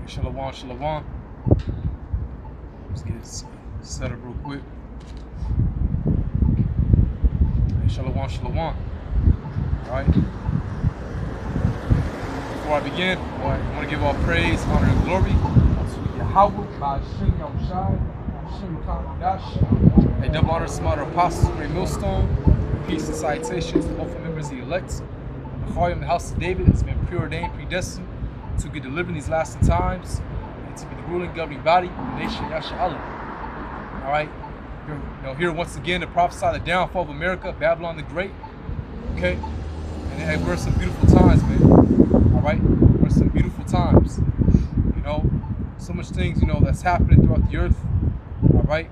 Shalom, shalom. Let's get it set up real quick. Shalom, shalom. Alright. Before I begin, I want to give all praise, honor, and glory to Yahweh, Ba'ashem Yahushai, Hashem Kadash. A double honor to my apostles, Great Millstone. Peace and salutations to all members of the elect. The Chayim, the house of David, has been preordained, predestined to be delivered in these last times and to be the ruling governing body of the nation Yasha'Allah. Alright. Here once again to prophesy the downfall of America, Babylon the Great. Okay? And hey, we're in some beautiful times, man. Alright? We're in some beautiful times. So much things, that's happening throughout the earth. Alright?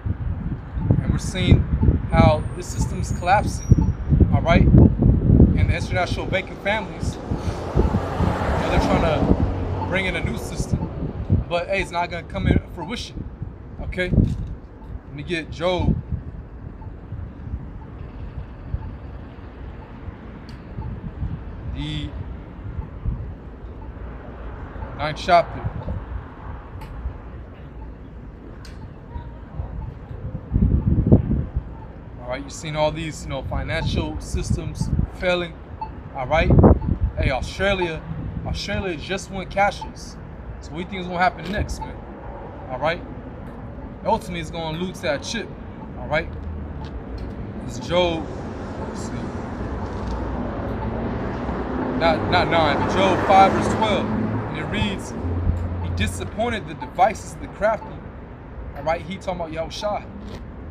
And we're seeing how this system is collapsing. Alright? And the international banking families, they're trying to bring in a new system. But hey, it's not gonna come in fruition. Okay? Let me get Job. The 9th chapter. Alright, you've seen all these, financial systems failing. Alright? Hey, Australia just went cashless. So what do you think is gonna happen next, man? Alright? Ultimately, it's going to lose that chip. All right? It's Job. Let's see. Not 9, but Job 5 verse 12. And it reads, he disappointed the devices of the crafty. All right? He talking about Yahushua.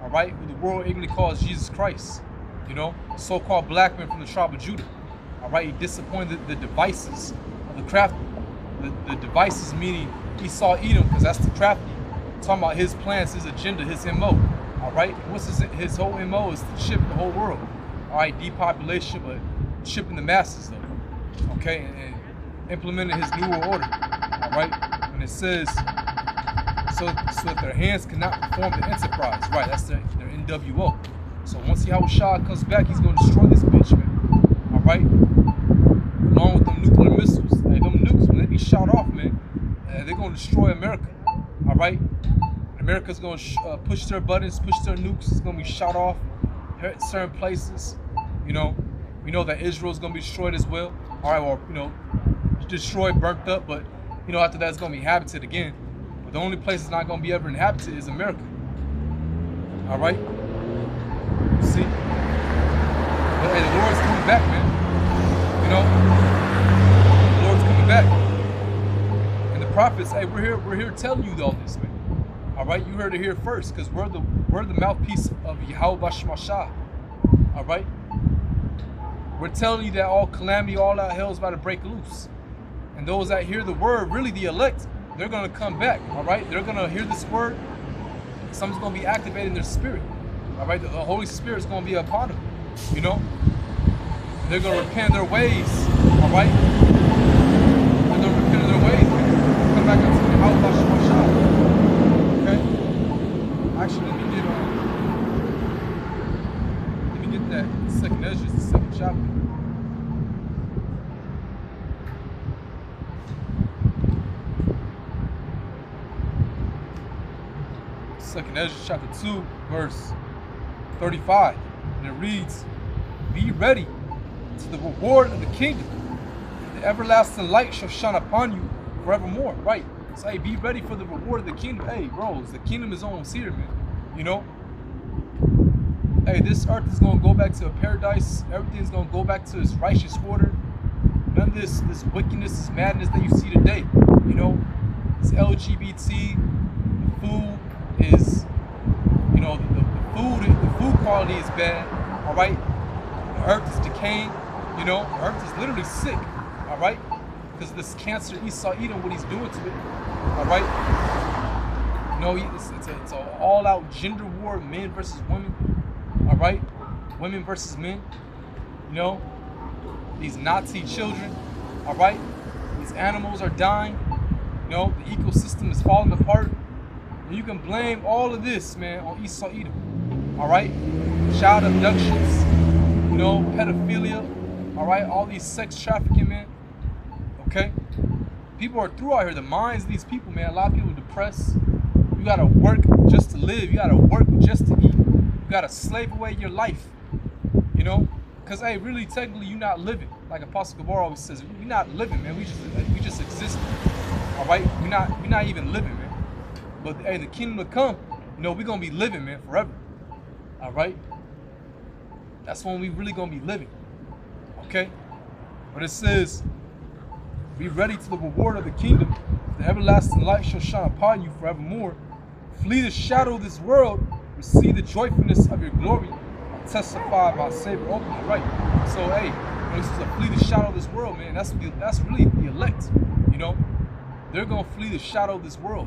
All right? Who the world ignorantly calls Jesus Christ. So-called black man from the tribe of Judah. All right? He disappointed the devices of the crafty. The devices meaning Esau Edom, because that's the crafty. Talking about his plans, his agenda, his MO. Alright? What's his whole MO is to chip the whole world. Alright, depopulation, but chipping the masses though. Okay, and implementing his new world order. Alright? And it says so that their hands cannot perform the enterprise. Right, that's their NWO. So once Yahushua comes back, he's gonna destroy this bitch, man. Alright? Along with them nuclear missiles. Hey, them nukes, when they be shot off, man, they're gonna destroy America. Alright? America's going to push their buttons, push their nukes. It's going to be shot off at certain places. We know that Israel's going to be destroyed as well. All right, well, destroyed, burnt up, but, after that, it's going to be inhabited again. But the only place it's not going to be ever inhabited is America. All right? See? But, hey, the Lord's coming back, man. The Lord's coming back. And the prophets, hey, we're here telling you all this, man. All right, you heard it here first, because we're the mouthpiece of Yahweh Bashmashah. All right, we're telling you that all calamity, all out hell is about to break loose, and those that hear the word, really the elect, they're gonna come back. All right, they're gonna hear this word. Something's gonna be activated in their spirit. All right, the Holy Spirit's gonna be upon them. They're gonna repent their ways. All right, they're gonna repent their ways. Come back unto Yahweh Bashmashah. Actually, let me get that second Ezra, the second chapter. Second Ezra chapter 2, verse 35. And it reads, be ready to the reward of the kingdom. The everlasting light shall shine upon you forevermore. Right. So, hey, be ready for the reward of the kingdom. Hey, bros, the kingdom is almost here, man. Hey, this earth is going to go back to a paradise. Everything's going to go back to its righteous order. None of this wickedness, this madness that you see today. It's LGBT. The food is, the food quality is bad. All right? The earth is decaying. The earth is literally sick. All right? Because of this cancer, Esau Edom, what he's doing to it. All right? It's an all-out gender war, men versus women. All right? Women versus men. These Nazi children. All right? These animals are dying. The ecosystem is falling apart. And you can blame all of this, man, on Esau Edom. All right? Child abductions. pedophilia. All right? All these sex trafficking, man. Okay? People are through out here. The minds of these people, man. A lot of people are depressed. You gotta work just to live. You gotta work just to eat. You gotta slave away your life. You know, because hey, really, technically, you're not living. Like Apostle Gabar always says, we're not living, man. We just exist. All right, we're not even living, man. But hey, the kingdom to come, you know, we're gonna be living, man, forever. All right, that's when we really gonna be living. Okay, but it says, be ready to the reward of the kingdom. The everlasting light shall shine upon you forevermore. Flee the shadow of this world. Receive the joyfulness of your glory. Testify by Savior openly, right? So, hey, this is a flee the shadow of this world, man. That's really the elect. You know, they're gonna flee the shadow of this world.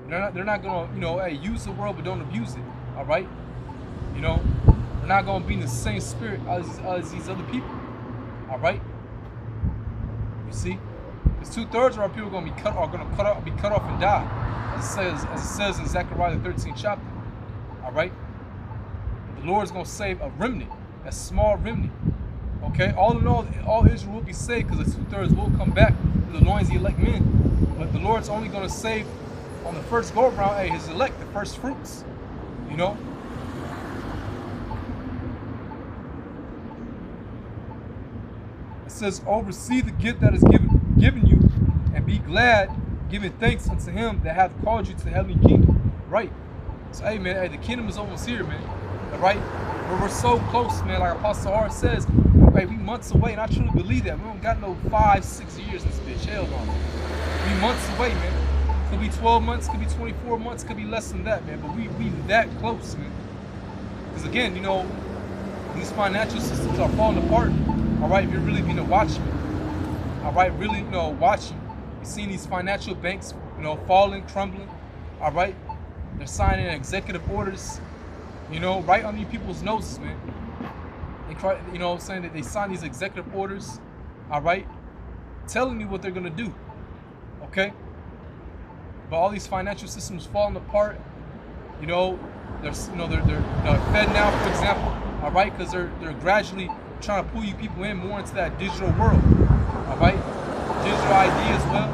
They're not gonna, you know, hey, use the world but don't abuse it. All right, you know, they're not gonna be in the same spirit as these other people. All right, you see. Because 2/3 of our people are going to be cut off and die, as it says in Zechariah the 13th chapter. All right, the Lord is going to save a remnant, a small remnant. Okay, all in all Israel will be saved because the 2/3 will come back to the loins of the elect men. But the Lord's only going to save on the first go around, hey, His elect, the first fruits. You know. It says, "Oh, receive the gift that is given you, and be glad, giving thanks unto Him that hath called you to the heavenly kingdom." Right. So, hey, man, hey, the kingdom is almost here, man. All right, we're so close, man. Like Apostle R says, hey, we months away, and I truly believe that. We don't got no 5-6 years in this bitch. Hell no. We months away, man. Could be 12 months, could be 24 months, could be less than that, man. But we that close, man. Because again, you know, these financial systems are falling apart. All right, if you're really being a watchman, all right, really, you know, watching. You're seeing these financial banks, you know, falling, crumbling. All right, they're signing executive orders, you know, right under people's noses, man. They cry, you know, saying that they sign these executive orders, all right, telling you what they're gonna do. Okay, but all these financial systems falling apart. You know, they're Fed now, for example, all right, because they're gradually trying to pull you people in more into that digital world, all right? Digital ID as well.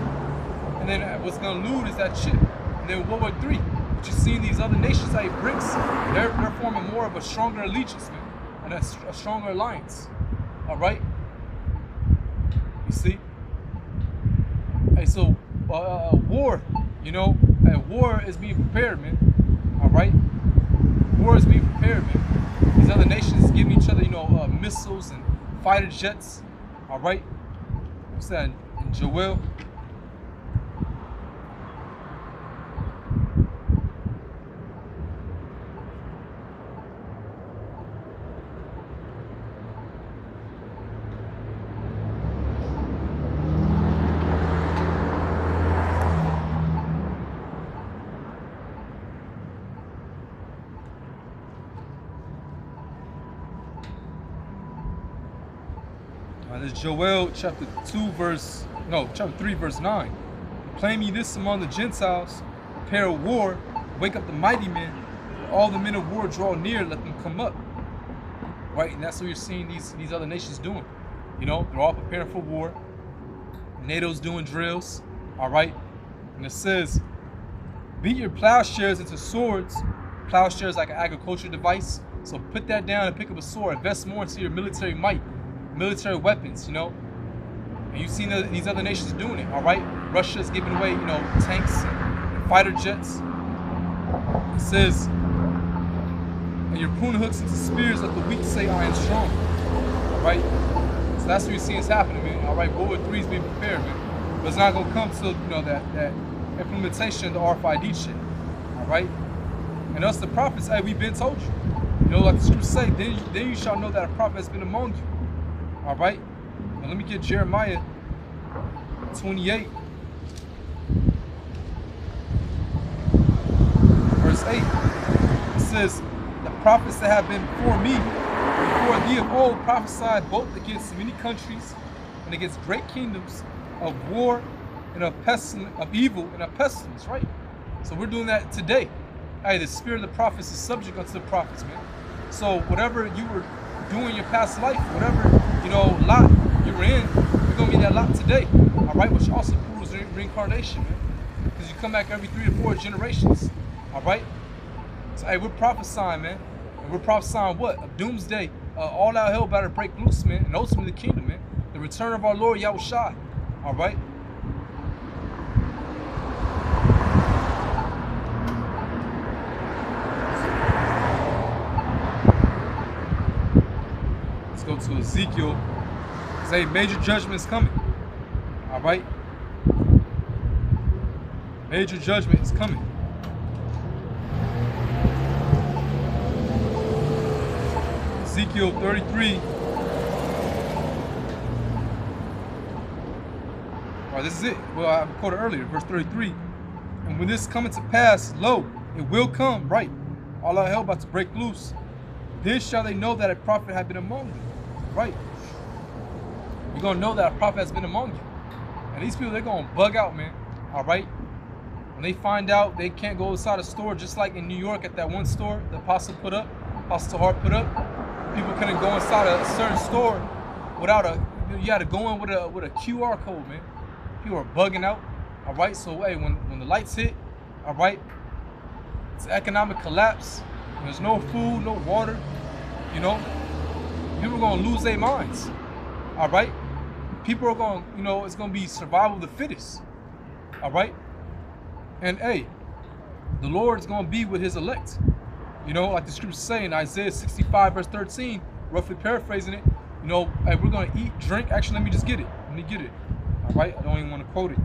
And then what's gonna loot is that chip. And then World War III, but you see these other nations like BRICS, they're forming more of a stronger allegiance, man, and a stronger alliance, all right? You see? Hey, so war, you know, war is being prepared, man, all right? War is being prepared, man. These other nations giving each other, you know, missiles and fighter jets. All right, what's that in Joel? There's Joel chapter 3 verse 9. Proclaim ye this among the Gentiles, prepare a war, wake up the mighty men, all the men of war draw near, let them come up. Right, and that's what you're seeing these other nations doing. You know, they're all preparing for war. NATO's doing drills, all right? And it says, beat your plowshares into swords. Plowshares like an agriculture device. So put that down and pick up a sword. Invest more into your military might. Military weapons, you know, and you've seen these other nations doing it. All right, Russia's giving away, you know, tanks and fighter jets. It says, and your pruning hooks into spears, let the weak say, I am strong. All right, so that's what you're seeing is happening, man. All right, World War III is being prepared, man, but it's not gonna come till, you know, that implementation of the RFID shit. All right, and us the prophets, hey, we've been told you. You know, like the scriptures say, then you shall know that a prophet has been among you. All right, now let me get Jeremiah 28, verse 8. It says, the prophets that have been before me, before thee of old, prophesied both against many countries and against great kingdoms, of war and of pestilence, of evil and of pestilence, right? So we're doing that today. Hey, the spirit of the prophets is subject unto the prophets, man. So whatever you were doing in your past life, whatever, you know, lot you were in, you're gonna be that lot today. All right, which also proves reincarnation, man. Because you come back every 3 or 4 generations. All right? So, hey, we're prophesying, man. And we're prophesying what? A doomsday. All out hell about to break loose, man. And ultimately the kingdom, man. The return of our Lord Yahushua. All right? Let's go to Ezekiel. Say major judgment is coming. All right? Major judgment is coming. Ezekiel 33. All right, this is it. Well, I quoted earlier, verse 33. And when this cometh to pass, lo, it will come, right? All out hell about to break loose. Then shall they know that a prophet had been among them. Right? You're going to know that a prophet has been among you. And these people, they're going to bug out, man. All right? When they find out they can't go inside a store, just like in New York at that one store the Apostle Hart put up. People couldn't go inside a certain store without you had to go in with a QR code, man. People are bugging out. All right? So, hey, when the lights hit, all right, it's economic collapse. There's no food, no water, you know. People are going to lose their minds. All right? People are going, it's going to be survival of the fittest. All right? And hey, the Lord is going to be with his elect. Like the scriptures say in Isaiah 65 verse 13, roughly paraphrasing it, hey, we're going to eat, drink. Actually, let me just get it. Let me get it. All right? I don't even want to quote it.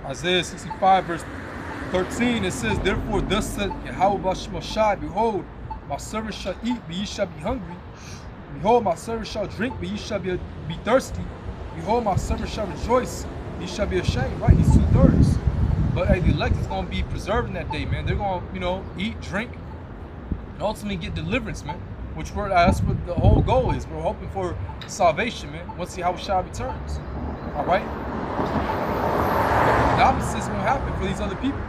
Isaiah 65 verse 13, it says, therefore thus said Yahweh Bashmashai, behold, my servant shall eat, but ye shall be hungry. Behold, my servant shall drink, but ye shall be thirsty. Behold, my servant shall rejoice, ye shall be ashamed. Right, these 2/3. But hey, the elect is going to be preserved in that day, man. They're going to, eat, drink, and ultimately get deliverance, man. That's what the whole goal is. We're hoping for salvation, man, once Yahushua returns. All right? The opposite is going to happen for these other people.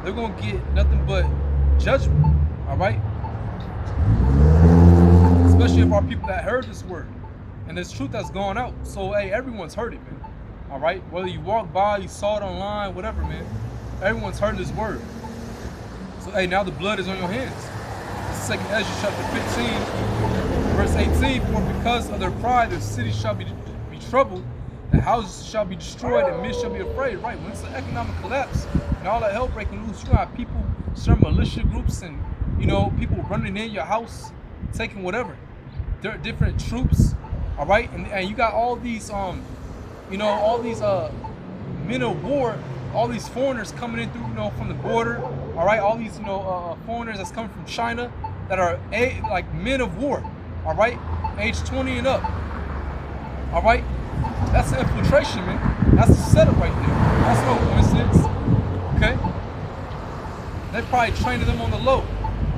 They're going to get nothing but judgment. All right? Especially if our people that heard this word. And there's truth that's going out. So, hey, everyone's heard it, man. All right? Whether you walk by, you saw it online, whatever, man. Everyone's heard this word. So, hey, now the blood is on your hands. 2 Ezra chapter 15, verse 18. For because of their pride, the city shall be troubled. The houses shall be destroyed and men shall be afraid. Right, when it's an economic collapse and all that hell breaking loose, you have people, certain militia groups and, people running in your house, taking whatever. There are different troops, all right? And you got all these, all these men of war, all these foreigners coming in through, from the border, all right? All these, foreigners that's coming from China that are, like men of war, all right? Age 20 and up, all right? That's an infiltration, man. That's a setup right there. That's no coincidence. Okay? They're probably training them on the low.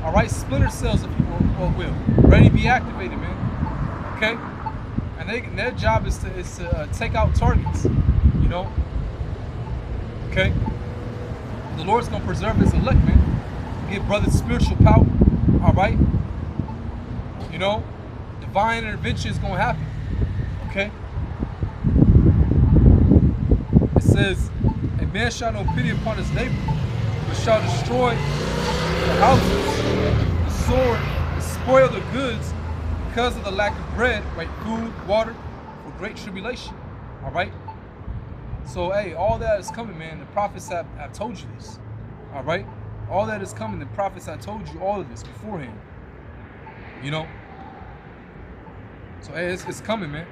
All right? Splinter cells, if you will. Ready to be activated, man. Okay? And their job is to take out targets. Okay? The Lord's going to preserve his elect, man. Give brothers spiritual power. All right? Divine intervention is going to happen. Okay? Says, a man shall no pity upon his neighbor, but shall destroy the houses, the sword, and spoil the goods because of the lack of bread, right? Food, water, for great tribulation. All right? So, hey, all that is coming, man. The prophets have told you this. All right? All that is coming. The prophets have told you all of this beforehand. So, hey, it's coming, man.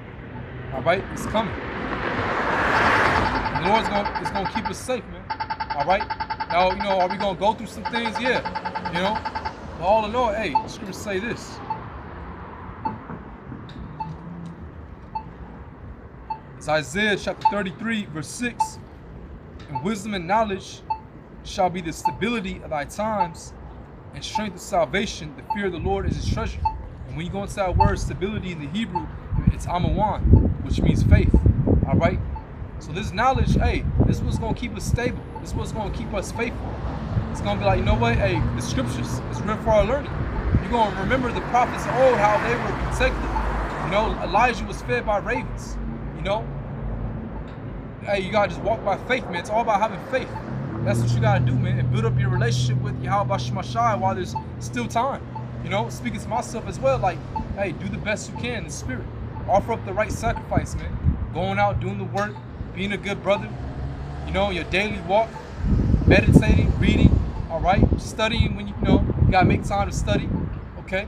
All right? It's coming. The Lord's going to keep us safe, man. All right? Now, are we going to go through some things? Yeah. But all in all, hey, the scriptures say this. It's Isaiah chapter 33, verse 6. And wisdom and knowledge shall be the stability of thy times, and strength of salvation. The fear of the Lord is his treasure. And And when you go into that word stability in the Hebrew, it's amawan, which means faith. All right. So this knowledge, hey, this is what's gonna keep us stable. This is what's gonna keep us faithful. It's gonna be like, you know what? Hey, the scriptures is written for our learning. You're gonna remember the prophets of old, how they were protected. You know, Elijah was fed by ravens. You know, hey, you gotta just walk by faith, man. It's all about having faith. That's what you gotta do, man, and build up your relationship with Yahweh Shemashai while there's still time. You know, speaking to myself as well, like, hey, do the best you can in the spirit. Offer up the right sacrifice, man. Going out, doing the work, being a good brother. You know, your daily walk, meditating, reading, all right? Studying when you know, you gotta make time to study, okay?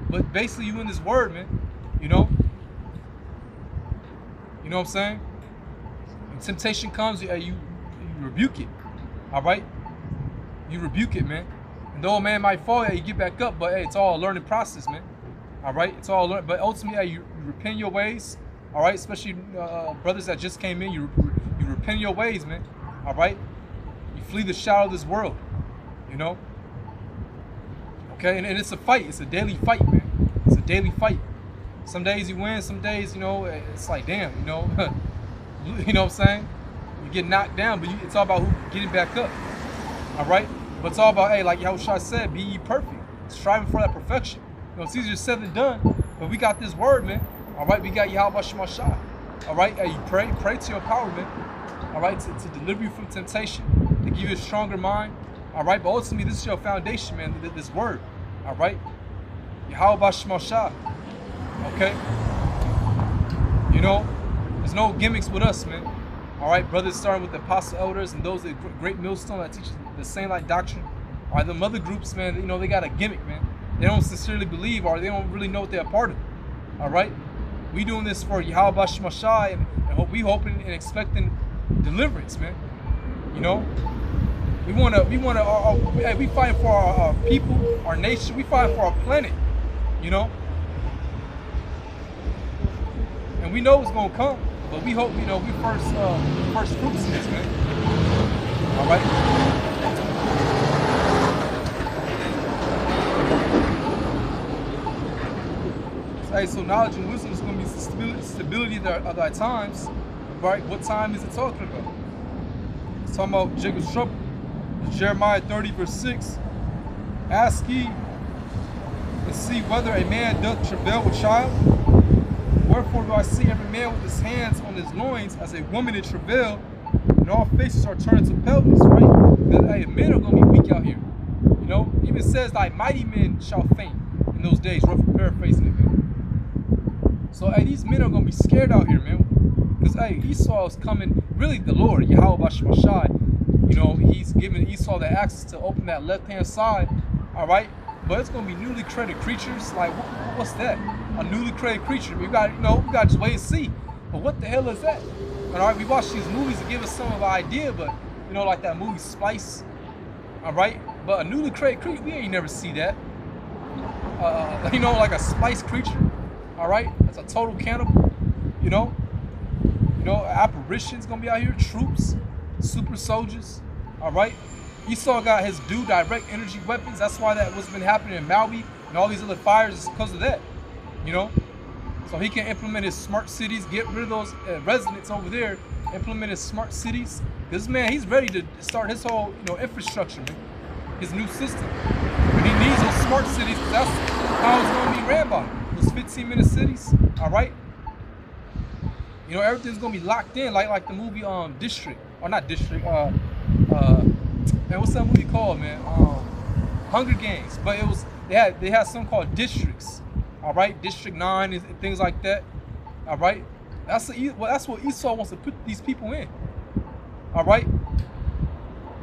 But basically you in this word, man, you know? You know what I'm saying? When temptation comes, you rebuke it, all right? You rebuke it, man. And the old man might fall, you get back up, but hey, it's all a learning process, man. All right, it's all learning. But ultimately, hey, you repent your ways, all right? Especially brothers that just came in, you repent your ways, man. All right, you flee the shadow of this world, you know. Okay, and it's a fight. It's a daily fight, man. It's a daily fight. Some days you win, some days, you know, it's like, damn, you know, you know what I'm saying? You get knocked down, but it's all about who getting back up. All right. But it's all about, hey, like Yahushua said, be ye perfect, striving for that perfection. You know, it's easier said than done, but we got this word, man. All right, we got Yahweh Shemashai. All right, hey, you pray to your empowerment. All right, to deliver you from temptation, to give you a stronger mind. All right, but ultimately, this is your foundation, man. This word. All right, Yahweh Shemashai. Okay. You know, there's no gimmicks with us, man. All right, brothers starting with the apostle elders and those at Great Millstone that teach the same like doctrine. All right, them other groups, man, you know, they got a gimmick, man. They don't sincerely believe or they don't really know what they're a part of. All right, we doing this for Yahweh Shemashai and we hoping and expecting deliverance, man. You know, we fighting for our people, our nation. We fighting for our planet. You know, and we know it's gonna come. But we hope, you know, we first fruits in this, man. All right. Hey, so knowledge and wisdom is going to be stability of thy times, right? What time is it talking about? It's talking about Jacob's trouble. Jeremiah 30 verse 6. Ask ye and see whether a man doth travail with child. Wherefore do I see every man with his hands on his loins as a woman in travail, and all faces are turned to paleness, right? Because, hey, men are going to be weak out here. You know, it even says, thy mighty men shall faint in those days, roughly paraphrasing it, man. So, hey, these men are going to be scared out here, man. Because, hey, Esau is coming, really the Lord, Yahweh Shemashai, you know, he's giving Esau the access to open that left-hand side, all right? But it's going to be newly created creatures. Like, what's that? A newly created creature. We got, you know, we got to just wait and see. But what the hell is that? And, all right, we watch these movies to give us some of an idea, but, you know, like that movie Splice, all right? But a newly created creature, we ain't never see that. You know, like a spliced creature, all right? That's a total cannibal, you know? You know, apparitions going to be out here, troops, super soldiers, all right? Esau got his direct energy weapons. That's why what's been happening in Maui and all these other fires is because of that, you know? So he can implement his smart cities, get rid of those residents over there, implement his smart cities. Because, man, he's ready to start his whole, you know, infrastructure, man, his new system. But he needs those smart cities because that's how it's going to be ran by. Those 15-minute cities, all right? You know, everything's going to be locked in, like the movie District. Or not District, man, what's that movie called, man? Hunger Games. But it was they had something called districts. All right, District 9 and things like that. All right, that's what Esau wants to put these people in. All right,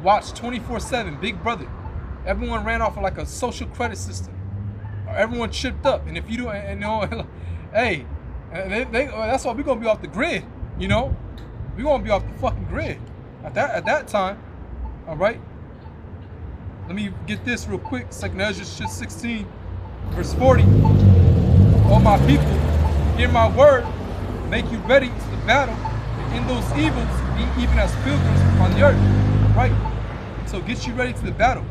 watch 24/7, Big Brother. Everyone ran off of like a social credit system. Everyone chipped up, and if you do, and you know, hey, that's why we're gonna be off the grid. You know, we're gonna be off the fucking grid at that time. All right. Let me get this real quick. 2nd Ezra 16, verse 40. O my people, hear my word, make you ready to the battle, and in those evils be even as pilgrims on the earth. Right? So get you ready to the battle.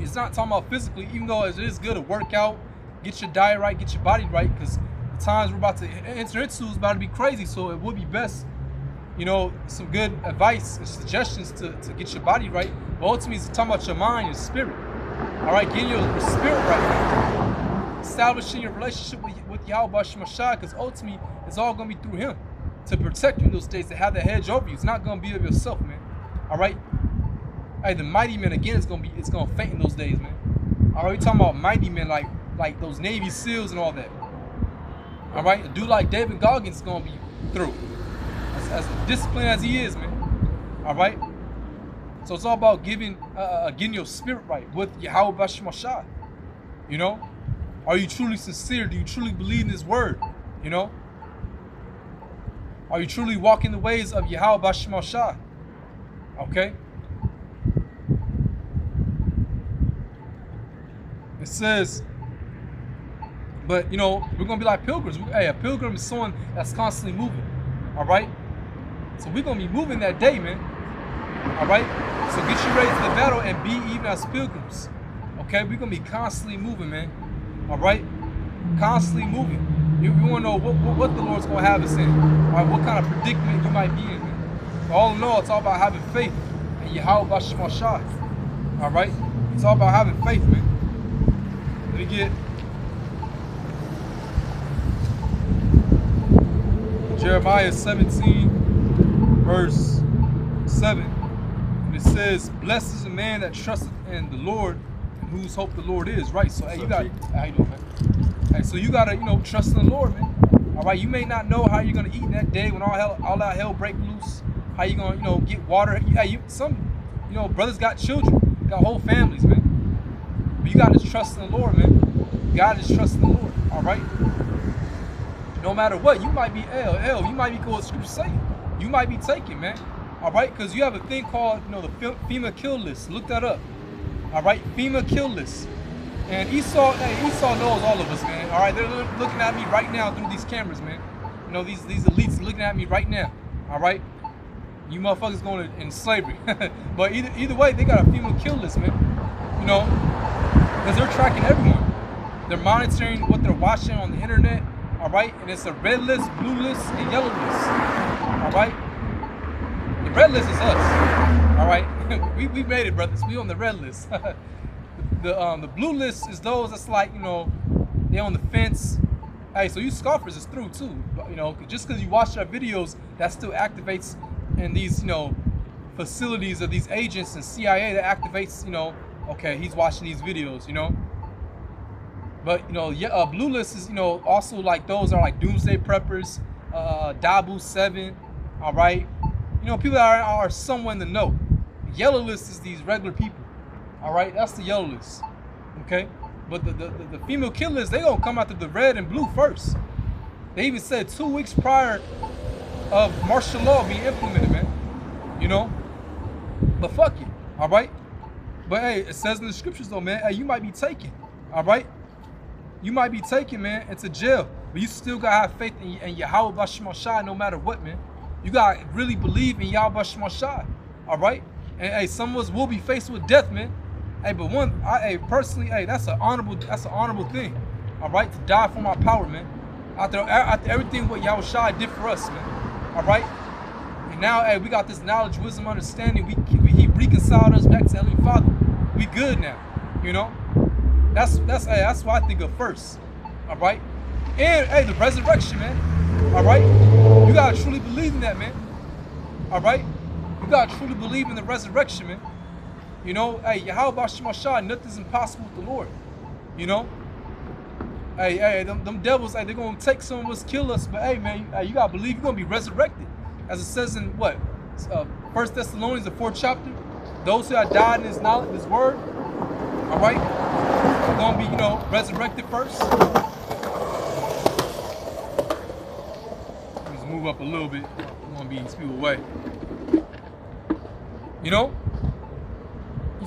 It's not talking about physically, even though it is good to work out, get your diet right, get your body right, because the times we're about to enter into is about to be crazy. So it would be best, you know, some good advice and suggestions to get your body right. But ultimately, it's talking about your mind and spirit. All right, getting your spirit right, establishing your relationship with Yahweh Shemashah, because ultimately, it's all going to be through Him to protect you in those days, to have the hedge over you. It's not going to be of yourself, man. All right. Hey, the mighty men again is going to faint in those days, man. All right, we talking about mighty men like those Navy SEALs and all that. All right, a dude like David Goggins is going to be through, as disciplined as he is, man. All right. So it's all about getting your spirit right with Yahweh Bashimashah. You know, are you truly sincere? Do you truly believe in His word? You know, are you truly walking the ways of Yahweh Bashimashah? Okay. It says, but you know, we're gonna be like pilgrims. Hey, a pilgrim is someone that's constantly moving. All right. So we're gonna be moving that day, man. All right. So get you ready for the battle and be even as pilgrims. Okay, we're gonna be constantly moving, man. All right, constantly moving. You wanna know what the Lord's gonna have us in. All right, what kind of predicament you might be in, man. But all in all, it's all about having faith in Yahweh Bashimashah. All right, it's all about having faith, man. Let me get Jeremiah 17, verse 7. And it says, blessed is the man that trusteth in the Lord, and whose hope the Lord is. Right. So, hey, you got, how you doing, man? Hey, so you gotta, you know, trust in the Lord, man. All right. You may not know how you're gonna eat that day when all that hell break loose. How you gonna, you know, get water? Hey, some, you know, brothers got children, got whole families, man. But you gotta just trust in the Lord, man. You gotta just trust in the Lord. All right. No matter what, you might be you might be what Scripture say. You might be taken, man. All right, because you have a thing called, you know, the FEMA kill list. Look that up. All right, FEMA kill list. And Esau knows all of us, man. All right, they're looking at me right now through these cameras, man. You know, these elites looking at me right now. All right, you motherfuckers going in slavery. But either way, they got a FEMA kill list, man. You know, because they're tracking everyone. They're monitoring what they're watching on the internet. All right, and it's a red list, blue list, and yellow list. All right. The red list is us. All right, we made it, brothers. We on the red list. The blue list is those that's like, you know, they on the fence. Hey, so you scoffers is through too. You know, just because you watch our videos, that still activates in these, you know, facilities of these agents and CIA that activates, you know, okay, he's watching these videos, you know. But you know, yeah, blue list is, you know, also like those are like doomsday preppers, Dabu 7. All right. You know, people that are somewhere in the know. The yellow list is these regular people. All right, that's the yellow list. Okay, but the female kill list, they gonna come after the red and blue first. They even said 2 weeks prior of martial law being implemented, man. You know, but fuck it. All right, but hey, it says in the scriptures though, man. Hey, you might be taken. All right, you might be taken, man, into jail, but you still gotta have faith in Yahweh Bashimashah no matter what, man. You gotta really believe in Yahweh Shemashah, all right? And hey, some of us will be faced with death, man. Hey, but personally, hey, that's an honorable thing, all right? To die for my power, man. After everything what Yahushua did for us, man, all right? And now, hey, we got this knowledge, wisdom, understanding. He reconciled us back to Heavenly Father. We good now, you know? That's what I think of first, all right? And hey, the resurrection, man. All right, you gotta truly believe in that, man. All right, you gotta truly believe in the resurrection, man. You know, hey, Yahweh Shemashah, nothing's impossible with the Lord. You know, hey, them devils, hey, they're gonna take some of us, kill us, but hey, man, you gotta believe you're gonna be resurrected, as it says in what, 1 Thessalonians, the 4th chapter. Those who have died in His knowledge, His word, all right, are gonna be, you know, resurrected first. Move up a little bit. I want to be these people away. You know?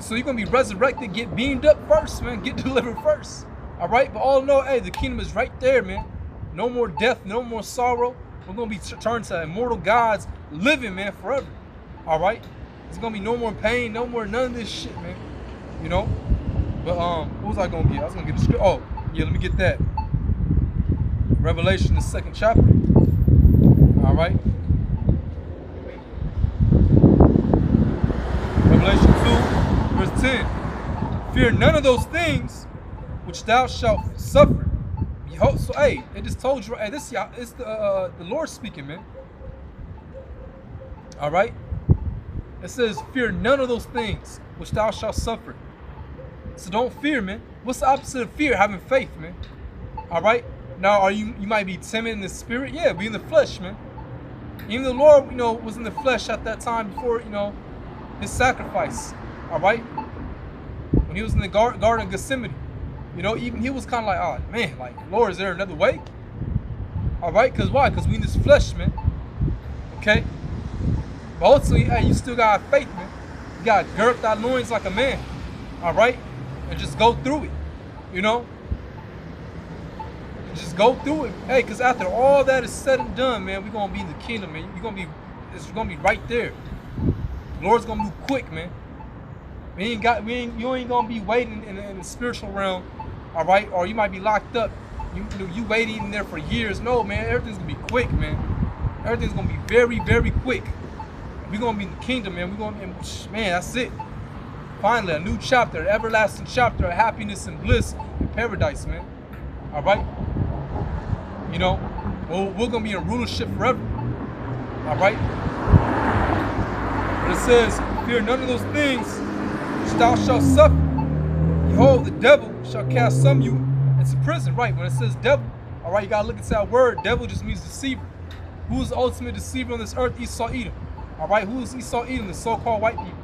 So you're going to be resurrected, get beamed up first, man. Get delivered first. All right? But all in all, hey, the kingdom is right there, man. No more death, no more sorrow. We're going to be turned to immortal gods living, man, forever. All right? There's going to be no more pain, no more none of this shit, man. You know? But what was I going to get? I was going to get the script. Oh, Yeah, let me get that. Revelation, the 2nd chapter. All right. Revelation 2, verse 10. Fear none of those things which thou shalt suffer. Behold, so hey, it just told you. Hey, this it's the Lord speaking, man. All right. It says, fear none of those things which thou shalt suffer. So don't fear, man. What's the opposite of fear? Having faith, man. All right. Now, you might be timid in the spirit? Yeah, be in the flesh, man. Even the Lord, was in the flesh at that time before, his sacrifice. All right. When he was in the Garden of Gethsemane, even he was kind of like, oh man, like, Lord, is there another way? All right. Because why? Because we in this flesh, man. Okay. But ultimately, hey, you still got faith, man. You got to gird thy loins like a man. All right. And just go through it. Just go through it. Hey, because after all that is said and done, man, we're going to be in the kingdom, man. It's going to be right there. The Lord's going to move quick, man. You ain't going to be waiting in the spiritual realm, all right? Or you might be locked up. You waiting in there for years. No, man, everything's going to be quick, man. Everything's going to be very, very quick. We're going to be in the kingdom, man. Man, that's it. Finally, a new chapter, an everlasting chapter of happiness and bliss in paradise, man. All right? We're going to be in rulership forever. All right? But it says, fear none of those things which thou shalt suffer. Behold, the devil shall cast some of you into prison. Right, when it says devil, all right, you got to look at that word. Devil just means deceiver. Who is the ultimate deceiver on this earth? Esau, Edom. All right, who is Esau, Edom? The so-called white people.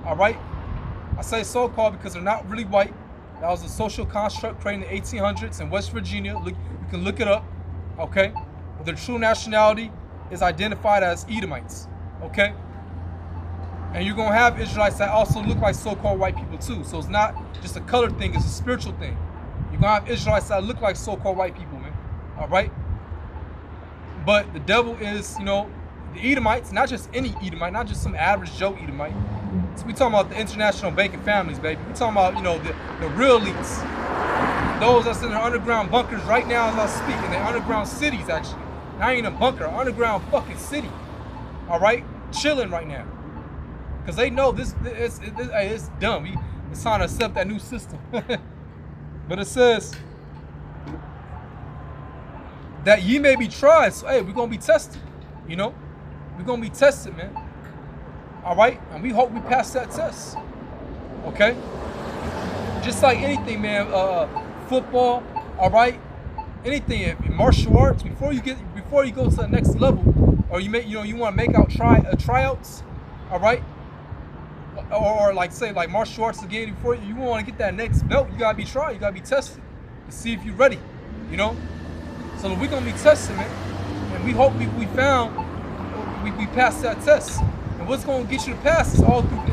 All right? I say so-called because they're not really white. That was a social construct created in the 1800s in West Virginia. You can look it up. Okay, but their true nationality is identified as Edomites. Okay, and you're gonna have Israelites that also look like so-called white people too. So it's not just a color thing; it's a spiritual thing. You're gonna have Israelites that look like so-called white people, man. All right, but the devil is, the Edomites, not just any Edomite, not just some average Joe Edomite. So we talking about the international banking families, baby. We talking about the real elites. Those that's in their underground bunkers right now as I speak, in their underground cities, actually. Not even a bunker, an underground fucking city. All right? Chilling right now. Because they know it's dumb. It's time to accept that new system. But it says that ye may be tried. So, hey, we're going to be tested. We're going to be tested, man. All right? And we hope we pass that test. Okay? Just like anything, man. Football, all right, anything in martial arts, before you go to the next level, or you want to make out tryouts, all right, or like say like martial arts again, before you want to get that next belt, you gotta be tried, you gotta be tested to see if you're ready, So we're gonna be tested, man, and we hope we pass that test. And what's gonna get you to pass is all through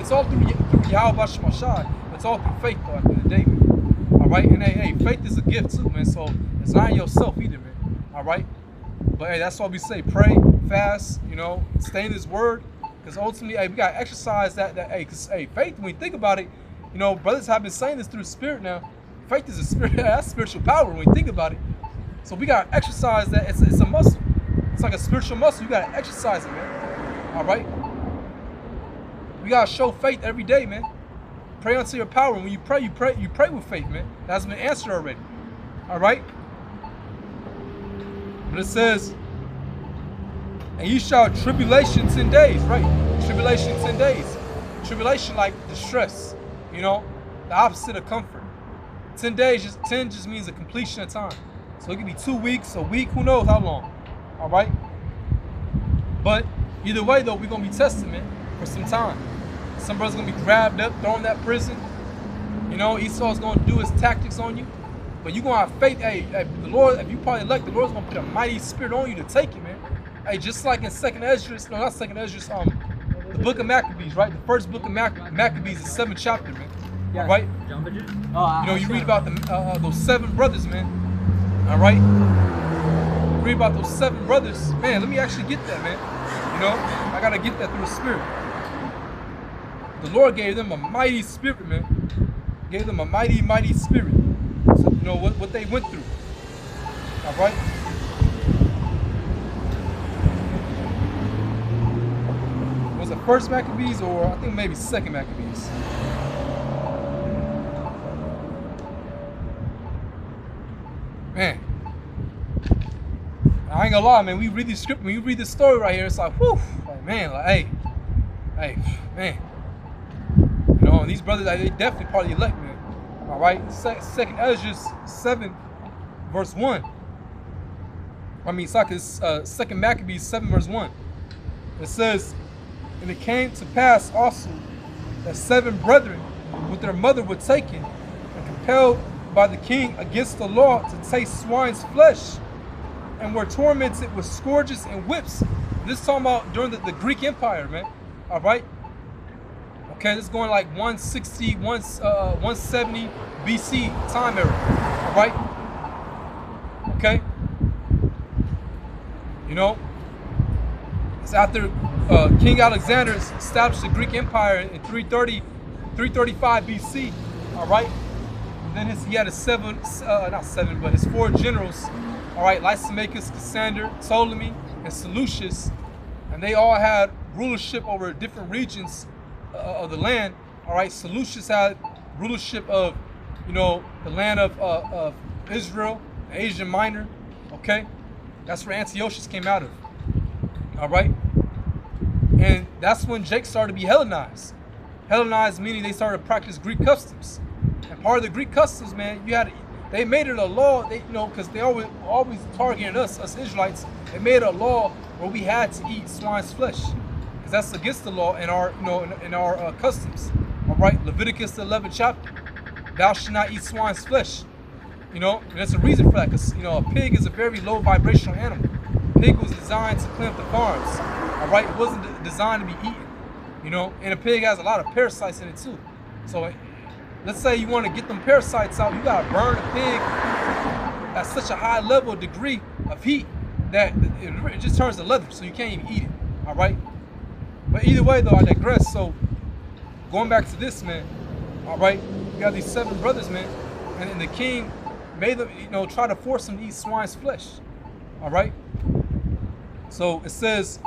Yahweh Bashar Mashai. It's all through faith, though, at the end of the day, man. All right, and hey, faith is a gift too, man. So it's not in yourself either, man. All right, but hey, that's why we say pray, fast, stay in His Word, because ultimately, hey, we gotta exercise that. Because faith, when you think about it, brothers have been saying this through the Spirit now. Faith is a spirit, that's spiritual power when you think about it. So we gotta exercise that. It's a muscle. It's like a spiritual muscle. You gotta exercise it, man. All right, we gotta show faith every day, man. Pray unto your power. When you pray with faith, man. That's been answered already. All right? But it says, and ye shall have tribulation 10 days, right? Tribulation 10 days. Tribulation like distress, the opposite of comfort. 10 days, 10 just means a completion of time. So it could be 2 weeks, a week, who knows how long. All right? But either way, though, we're going to be tested, man, for some time. Some brothers gonna be grabbed up, thrown in that prison. Esau's gonna do his tactics on you. But you gonna have faith. Hey, the Lord, if you probably elect, the Lord's gonna put a mighty spirit on you to take it, man. Hey, just like in Second Esdras, no, not Second Esdras, the book of Maccabees, right? The first book of Maccabees is 7th chapter, man. Yeah, all right? You read about those 7 brothers, man. All right? You read about those 7 brothers. Man, let me actually get that, man. I gotta get that through the Spirit. The Lord gave them a mighty spirit, man. Gave them a mighty, mighty spirit. So you know, what they went through. All right. Was it first Maccabees or I think maybe second Maccabees? Man, I ain't gonna lie, man. We read the script, when you read the story right here, it's like, whew, like man, like, hey, man. You know, and these brothers, like, they definitely part of the elect, man. All right, Second Ezra 7, verse 1. I mean, Second Maccabees 7, verse 1. It says, and it came to pass also that 7 brethren with their mother were taken and compelled by the king against the law to taste swine's flesh, and were tormented with scourges and whips. This is talking about during the Greek Empire, man. All right. Okay, this is going like 160, 170 BC time era. All right. Okay. You know, it's after King Alexander established the Greek Empire in 335 BC. All right. And then he had his his 4 generals. All right, Lysimachus, Cassander, Ptolemy, and Seleucus, and they all had rulership over different regions of the land. All right, Seleucus had rulership of, you know, the land of Israel, Asia Minor. Okay, that's where Antiochus came out of. All right, and that's when Jake started to be Hellenized. Hellenized meaning they started to practice Greek customs. And part of the Greek customs, man, they made it a law, you know, because they always targeted us Israelites. They made a law where we had to eat swine's flesh, because that's against the law in our, you know, in our customs. All right, Leviticus the 11th chapter, thou shalt not eat swine's flesh. You know, and there's a reason for that, because, you know, a pig is a very low vibrational animal. A pig was designed to clean up the farms. All right, it wasn't designed to be eaten. You know, and a pig has a lot of parasites in it too. So let's say you want to get them parasites out, you gotta burn a pig at such a high level, degree of heat that it just turns to leather, so you can't even eat it. All right. But either way, though, I digress. So going back to this, man. All right, you got these 7 brothers, man, and the king made them, you know, try to force them to eat swine's flesh. All right. So it says,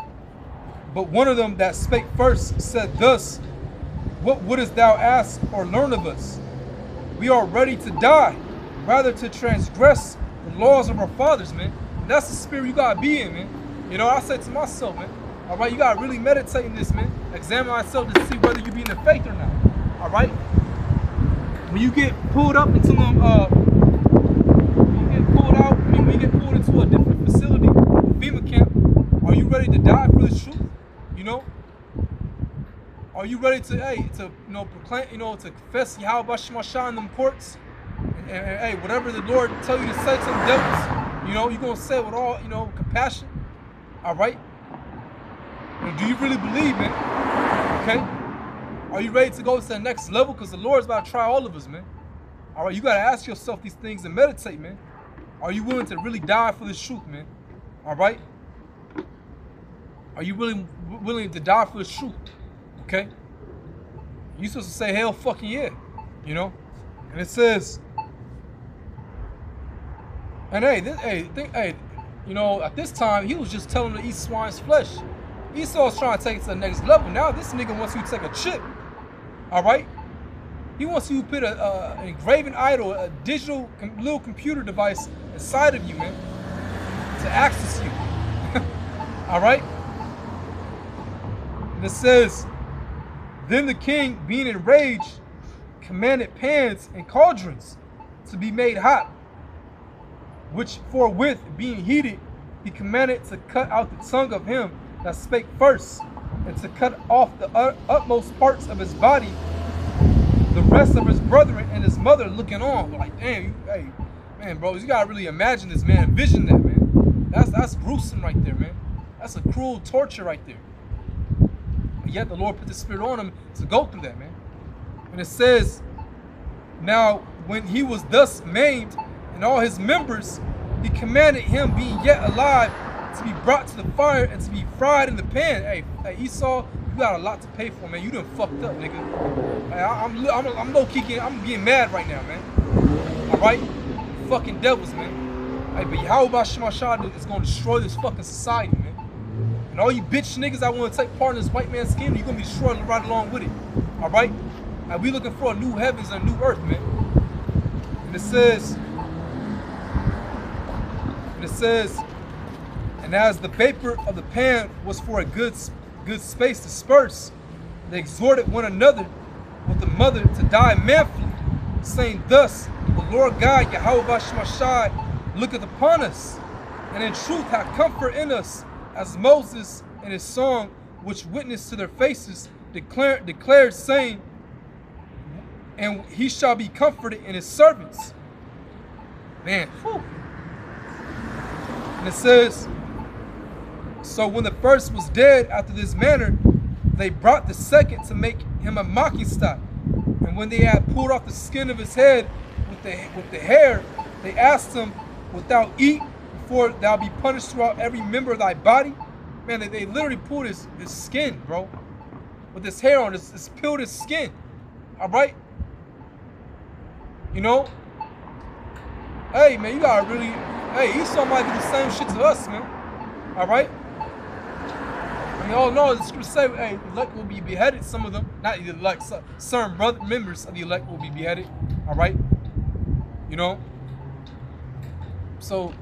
but one of them that spake first said thus, what wouldest thou ask or learn of us? We are ready to die, rather to transgress the laws of our fathers, man. And that's the spirit you gotta be in, man. You know, I said to myself, man, all right, you gotta really meditate in this, man. Examine yourself to see whether you be in the faith or not. All right. When you get pulled up into them, when you get pulled into a different facility, FEMA camp, are you ready to die for the truth? You know? Are you ready to, hey, to, you know, proclaim, you know, to confess Yahweh Shemashah in them courts? And hey, whatever the Lord tell you to say to them devils, you know, you're going to say it with all, you know, compassion. All right? And do you really believe, man? Okay? Are you ready to go to the next level? Because the Lord's about to try all of us, man. All right? You got to ask yourself these things and meditate, man. Are you willing to really die for this truth, man? All right? Are you really willing to die for the truth? Okay? You're supposed to say, hell fucking yeah. You know? And it says, and hey, you know, at this time, he was just telling them to eat swine's flesh. Esau's trying to take it to the next level. Now this nigga wants you to take a chip. All right? He wants you to put an engraving idol, a digital little computer device inside of you, man, to access you. All right? And it says, then the king, being enraged, commanded pans and cauldrons to be made hot, which forthwith being heated, he commanded to cut out the tongue of him that spake first, and to cut off the utmost parts of his body. The rest of his brethren and his mother looking on, like, damn, hey, man, bro, you gotta really imagine this, man. Envision that, man. That's gruesome right there, man. That's a cruel torture right there. But yet the Lord put the spirit on him to go through that, man. And it says, now when he was thus maimed and all his members, he commanded him, being yet alive, to be brought to the fire and to be fried in the pan. Hey, Esau, you got a lot to pay for, man. You done fucked up, nigga. Hey, I'm low key, I'm getting mad right now, man. All right. fucking devils, man. Hey, but Yahweh Shemashah is gonna destroy this fucking society, man. And all you bitch niggas that want to take part in this white man's scheme, you're gonna be destroyed right along with it. Alright? And we looking for a new heavens and a new earth, man. And it says, and as the vapor of the pan was for a good space dispersed, they exhorted one another with the mother to die manfully, saying thus, the Lord God, Yahweh Shemashah, looketh upon us, and in truth hath comfort in us, as Moses in his song, which witnessed to their faces, declared saying, and he shall be comforted in his servants. Man, whew. And it says, so when the first was dead after this manner, they brought the second to make him a mocking stock. And when they had pulled off the skin of his head with the hair, they asked him, wilt thou eat before thou be punished throughout every member of thy body? Man, they literally pulled his skin, bro. With his hair on, it's peeled his skin. Alright? You know? Hey, man, you gotta really, hey, Esau might do the same shit to us, man. Alright? I mean, all no, the scripture say, hey, the elect will be beheaded, some of them. Not the elect, certain members of the elect will be beheaded. Alright? You know? So,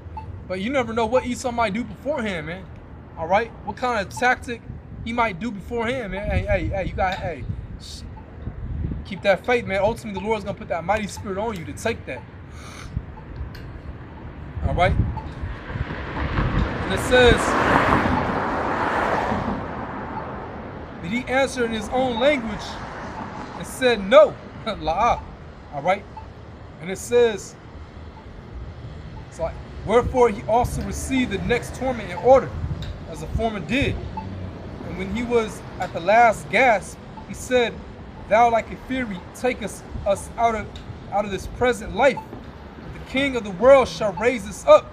but you never know what Esau might do beforehand, man. Alright? What kind of tactic he might do beforehand, man. Hey, you got, hey, keep that faith, man. Ultimately, the Lord's gonna put that mighty spirit on you to take that. Alright? And it says, but he answered in his own language and said, no, la'ah. Alright? And it says, it's like, wherefore he also received the next torment in order, as the former did. And when he was at the last gasp, he said, thou like a fury take us out of this present life. The King of the world shall raise us up,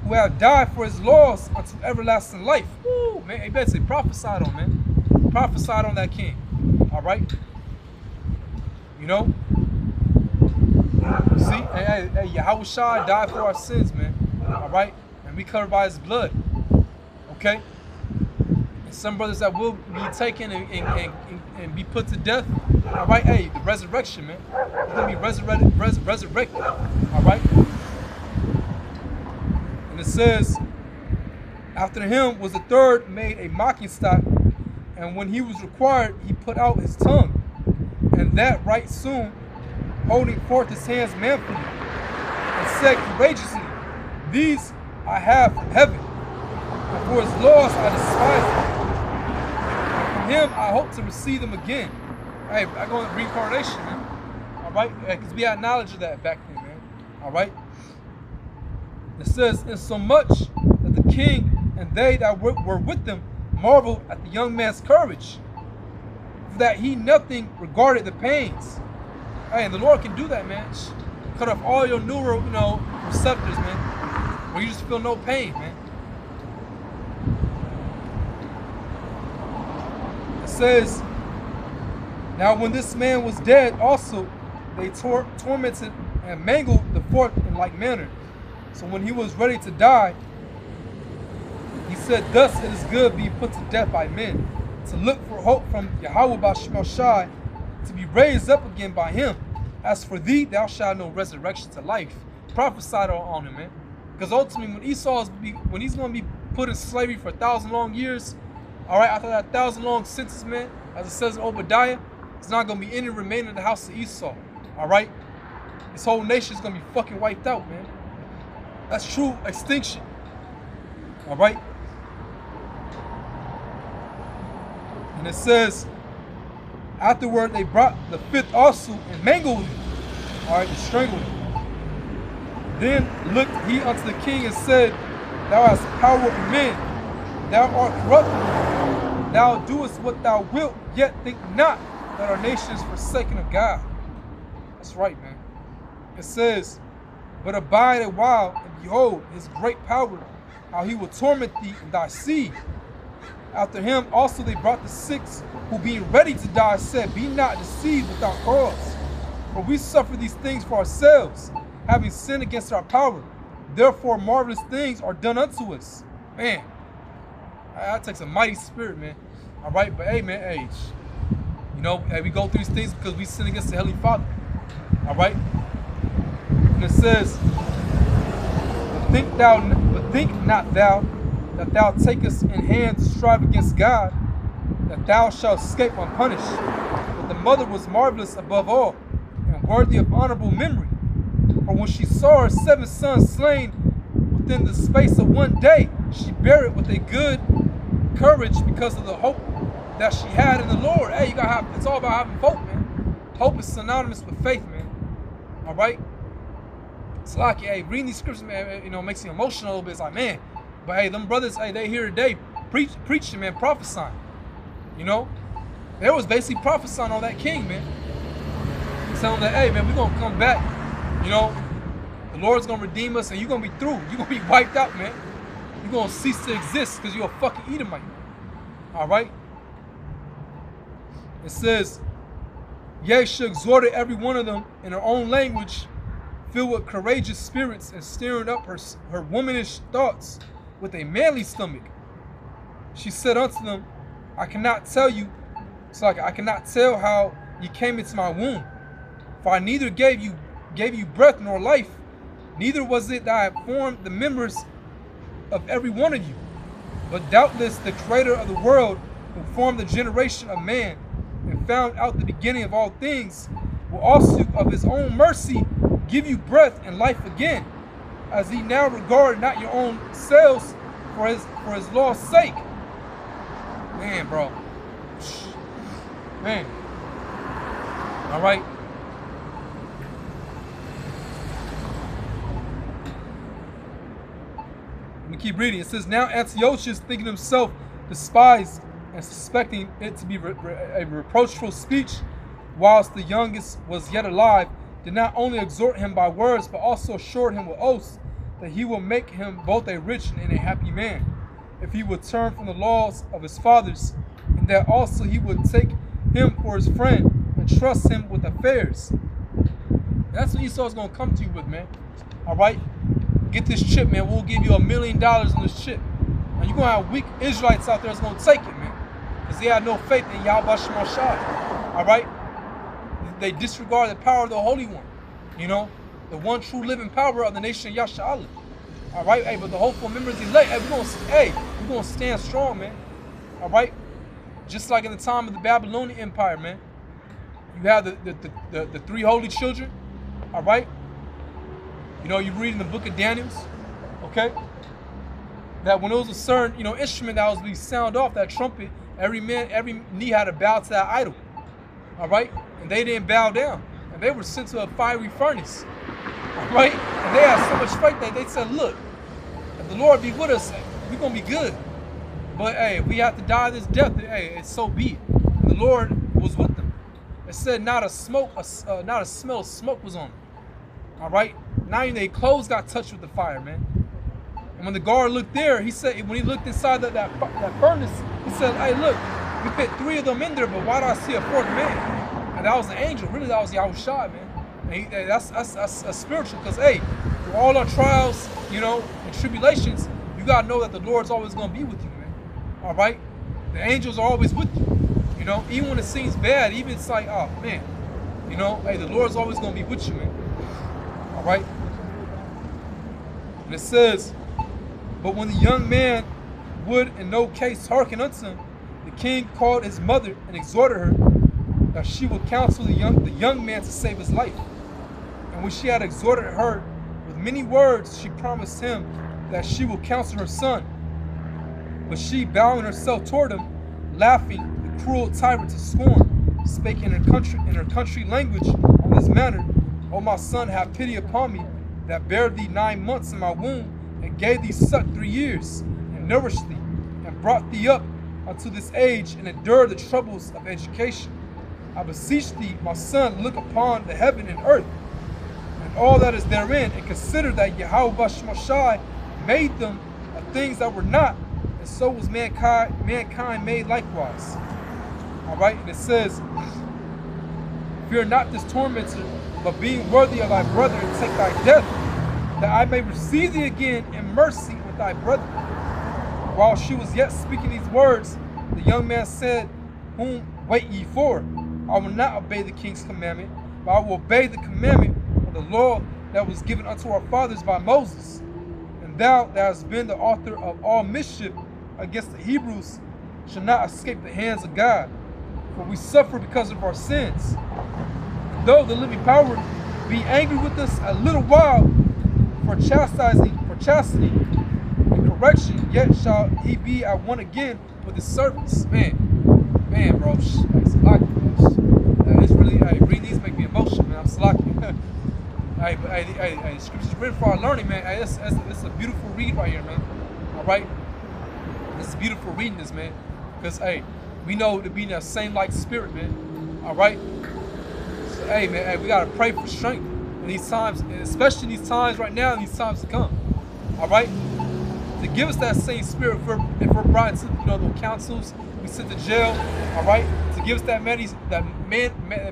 who have died for his laws unto everlasting life. Woo, man, you better say prophesied on, man. Prophesied on that king. Alright? You know? See, hey, Yahweh Shah died for our sins, man. Alright? And we covered by his blood. Okay? And some brothers that will be taken and be put to death. Alright? Hey, the resurrection, man. You're going to be resurrected. Alright? And it says, after him was the third made a mocking stock, and when he was required, he put out his tongue. And that right soon, holding forth his hands manfully, and said courageously, these I have from heaven, and for his laws I despise them. And from him I hope to receive them again. Hey, I go into reincarnation, man. Alright? Because we had knowledge of that back then, man. Alright? It says, insomuch that the king and they that were with them marveled at the young man's courage, for that he nothing regarded the pains. Hey, and the Lord can do that, man. Cut off all your neural, receptors, man, where you just feel no pain, man. It says, now when this man was dead also, they tormented and mangled the fourth in like manner. So when he was ready to die, he said, thus it is good being put to death by men, to look for hope from Yahweh Shemashah, to be raised up again by him. As for thee, thou shalt know resurrection to life. Prophesied on him, man. Because ultimately, when he's going to be put in slavery for 1,000 long years, all right, after that 1,000 long sentence, man, as it says in Obadiah, it's not going to be any remaining in the house of Esau, all right? This whole nation is going to be fucking wiped out, man. That's true extinction, all right? And it says, afterward they brought the fifth also and mangled him, all right, and strangled him. Then looked he unto the king and said, thou hast power of men, thou art corruptible, thou doest what thou wilt, yet think not that our nation is forsaken of God. That's right, man. It says, but abide a while, and behold his great power, how he will torment thee and thy seed. After him also they brought the six, who being ready to die said, be not deceived without cause, for we suffer these things for ourselves, having sinned against our power. Therefore, marvelous things are done unto us. Man, that takes a mighty spirit, man. All right, but hey, man, hey, you know, hey, we go through these things because we sin against the Heavenly Father. All right, and it says, but think not thou that thou takest in hand to strive against God, that thou shalt escape unpunished. But the mother was marvelous above all, and worthy of honorable memory. For when she saw her 7 sons slain within the space of one day, she bare it with a good courage because of the hope that she had in the Lord. Hey, you gotta have, it's all about having hope, man. Hope is synonymous with faith, man. All right? It's like, hey, reading these scriptures, man, you know, makes you emotional a little bit. It's like, man, but hey, them brothers, hey, they here today preaching, man, prophesying. You know? They was basically prophesying on that king, man. Telling them that, hey, man, we're gonna come back. You know, the Lord's gonna redeem us and you're gonna be through. You're gonna be wiped out, man. You're gonna cease to exist because you're a fucking Edomite. Alright? It says, yea, she exhorted every one of them in her own language, filled with courageous spirits and stirring up her womanish thoughts with a manly stomach. She said unto them, I cannot tell you, I cannot tell how you came into my womb, for I neither gave you breath nor life, neither was it that I formed the members of every one of you. But doubtless the creator of the world, who formed the generation of man and found out the beginning of all things, will also of his own mercy give you breath and life again, as he now regard not your own selves for his law's sake. Man, bro. Man. All right. Let me keep reading. It says, now Antiochus, thinking himself despised and suspecting it to be a reproachful speech, whilst the youngest was yet alive, did not only exhort him by words, but also assured him with oaths that he will make him both a rich and a happy man, if he would turn from the laws of his fathers, and that also he would take him for his friend and trust him with affairs. And that's what Esau's going to come to you with, man. All right? Get this chip, man. We'll give you $1 million on this chip. Now, you're going to have weak Israelites out there that's going to take it, man, because they have no faith in Yahweh Shemashai. All right? They disregard the power of the Holy One, you know, the one true living power of the nation of Yasha'Allah. All right, hey, but the hopeful members elect, hey, we're gonna stand strong, man. All right, just like in the time of the Babylonian Empire, man. You have the 3 holy children. All right, you know, you read in the book of Daniel, okay, that when it was a certain, you know, instrument that was being sound off, that trumpet, every knee had to bow to that idol. All right, and they didn't bow down, and they were sent to a fiery furnace. All right, and they had so much faith that they said, look, if the Lord be with us, we're gonna be good. But hey, if we have to die this death, hey, it's so be it. And the Lord was with them. It said not a smell of smoke was on them. All right, not even their clothes got touched with the fire, man. And when the guard looked there, he said, when he looked inside that furnace, he said, hey, look, we put 3 of them in there, but why do I see a 4th man? And that was an angel. Really, that was Yahushua, man. And that's spiritual, because, hey, through all our trials, you know, and tribulations, you got to know that the Lord's always going to be with you, man. All right? The angels are always with you. You know, even when it seems bad, even it's like, oh, man. You know, hey, the Lord's always going to be with you, man. All right? And it says, but when the young man would in no case hearken unto him, the king called his mother and exhorted her that she would counsel the young man to save his life. And when she had exhorted her with many words, she promised him that she will counsel her son. But she, bowing herself toward him, laughing the cruel tyrant to scorn, spake in her country language on this manner, O my son, have pity upon me, that bare thee 9 months in my womb, and gave thee suck 3 years, and nourished thee, and brought thee up unto this age, and endured the troubles of education. I beseech thee, my son, look upon the heaven and earth, and all that is therein, and consider that Yahweh Shemashai made them of things that were not, and so was mankind made likewise. All right, and it says, fear not this tormentor, but being worthy of thy brother, take thy death, that I may receive thee again in mercy with thy brother. While she was yet speaking these words, the young man said, Whom wait ye for? I will not obey the king's commandment, but I will obey the commandment of the law that was given unto our fathers by Moses. And thou that hast been the author of all mischief against the Hebrews shall not escape the hands of God, for we suffer because of our sins. And though the living power be angry with us a little while for chastising, for chastity and correction, yet shall he be at one again with his servants. Man, bro, it's lucky, man. It's really, reading these make me emotional, man. I'm slacking. The scriptures written for our learning, man. It's a beautiful read right here, man. All right, it's beautiful reading this, man, because we know to be in that same like spirit, man. All right, so man, we gotta pray for strength in these times, and especially in these times right now, and these times to come. All right, to give us that same spirit if we're brought into the councils, we sent to jail. All right, to give us that